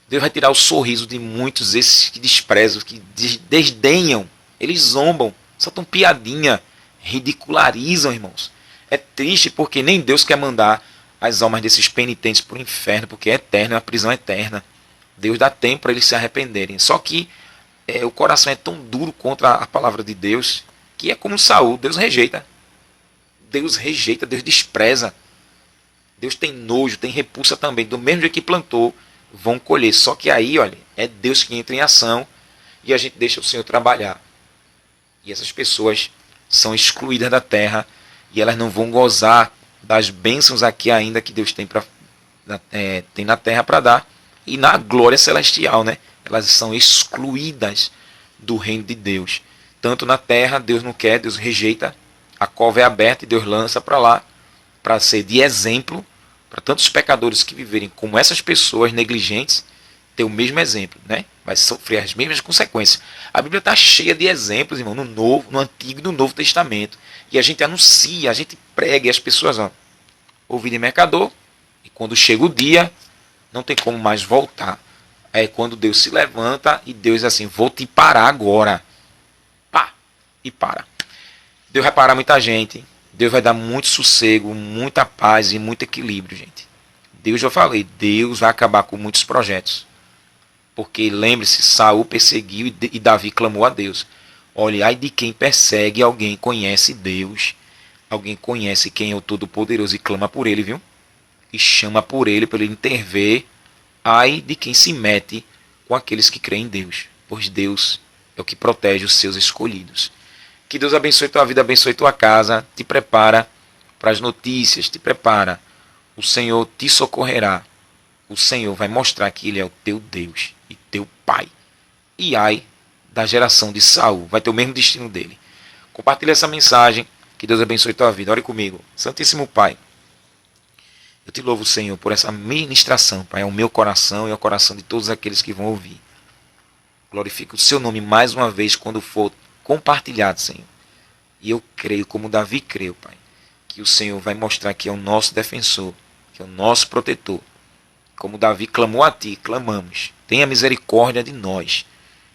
Deus vai tirar o sorriso de muitos, esses que desprezam, que desdenham. Eles zombam, soltam piadinha, ridicularizam, irmãos. É triste porque nem Deus quer mandar as almas desses penitentes para o inferno, porque é eterno, é uma prisão eterna. Deus dá tempo para eles se arrependerem. Só que o coração é tão duro contra a palavra de Deus, que é como Saul, Deus rejeita. Deus rejeita, Deus despreza. Deus tem nojo, tem repulsa também. Do mesmo jeito que plantou, vão colher. Só que aí, olha, é Deus que entra em ação e a gente deixa o Senhor trabalhar. E essas pessoas são excluídas da terra e elas não vão gozar das bênçãos aqui ainda que Deus tem, tem na terra para dar. E na glória celestial, né? Elas são excluídas do reino de Deus. Tanto na terra, Deus não quer, Deus rejeita. A cova é aberta e Deus lança para lá, para ser de exemplo, para tantos pecadores que viverem como essas pessoas negligentes, ter o mesmo exemplo, né? Vai sofrer as mesmas consequências. A Bíblia está cheia de exemplos, irmão, no Novo, no Antigo e no Novo Testamento. E a gente anuncia, a gente prega, e as pessoas, ó, ouvem de mercador, e quando chega o dia, não tem como mais voltar. É quando Deus se levanta e Deus diz assim, vou te parar agora. Pá, e para. Deus vai parar muita gente. Deus vai dar muito sossego, muita paz e muito equilíbrio, gente. Deus, já falei, Deus vai acabar com muitos projetos. Porque lembre-se, Saul perseguiu e Davi clamou a Deus. Olha, ai de quem persegue, alguém conhece Deus. Alguém conhece quem é o Todo-Poderoso e clama por ele, viu? E chama por ele, para ele intervir. Ai de quem se mete com aqueles que creem em Deus. Pois Deus é o que protege os seus escolhidos. Que Deus abençoe tua vida, abençoe tua casa. Te prepara para as notícias, te prepara. O Senhor te socorrerá. O Senhor vai mostrar que Ele é o teu Deus e teu Pai. E ai da geração de Saul, vai ter o mesmo destino dele. Compartilhe essa mensagem. Que Deus abençoe tua vida. Ore comigo. Santíssimo Pai, eu te louvo, Senhor, por essa ministração, Pai, ao meu coração e ao coração de todos aqueles que vão ouvir. Glorifique o seu nome mais uma vez quando for compartilhado, Senhor. E eu creio, como Davi creu, Pai, que o Senhor vai mostrar que é o nosso defensor, que é o nosso protetor. Como Davi clamou a Ti, clamamos. Tenha misericórdia de nós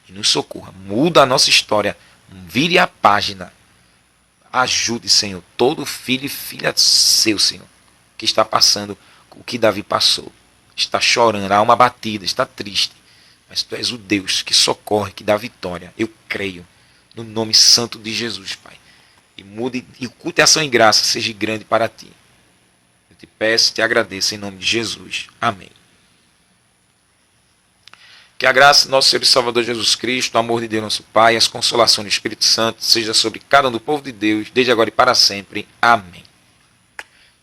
e nos socorra. Muda a nossa história. Vire a página. Ajude, Senhor, todo filho e filha seu, Senhor, que está passando o que Davi passou. Está chorando, a alma batida, está triste. Mas Tu és o Deus que socorre, que dá vitória. Eu creio no nome santo de Jesus, Pai. E mude, e o culto e ação e graça seja grande para Ti. Eu te peço, te agradeço em nome de Jesus. Amém. Que a graça do nosso Senhor e Salvador Jesus Cristo, o amor de Deus nosso Pai, as consolações do Espírito Santo, seja sobre cada um do povo de Deus, desde agora e para sempre. Amém.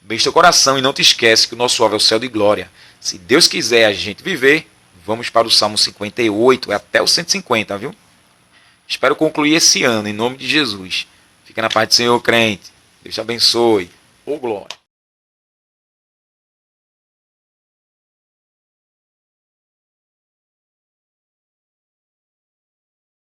Beijo teu coração e não te esquece que o nosso alvo é o céu de glória. Se Deus quiser a gente viver, vamos para o Salmo 58, até o 150, viu? Espero concluir esse ano, em nome de Jesus. Fica na paz do Senhor, crente. Deus te abençoe. Ô glória.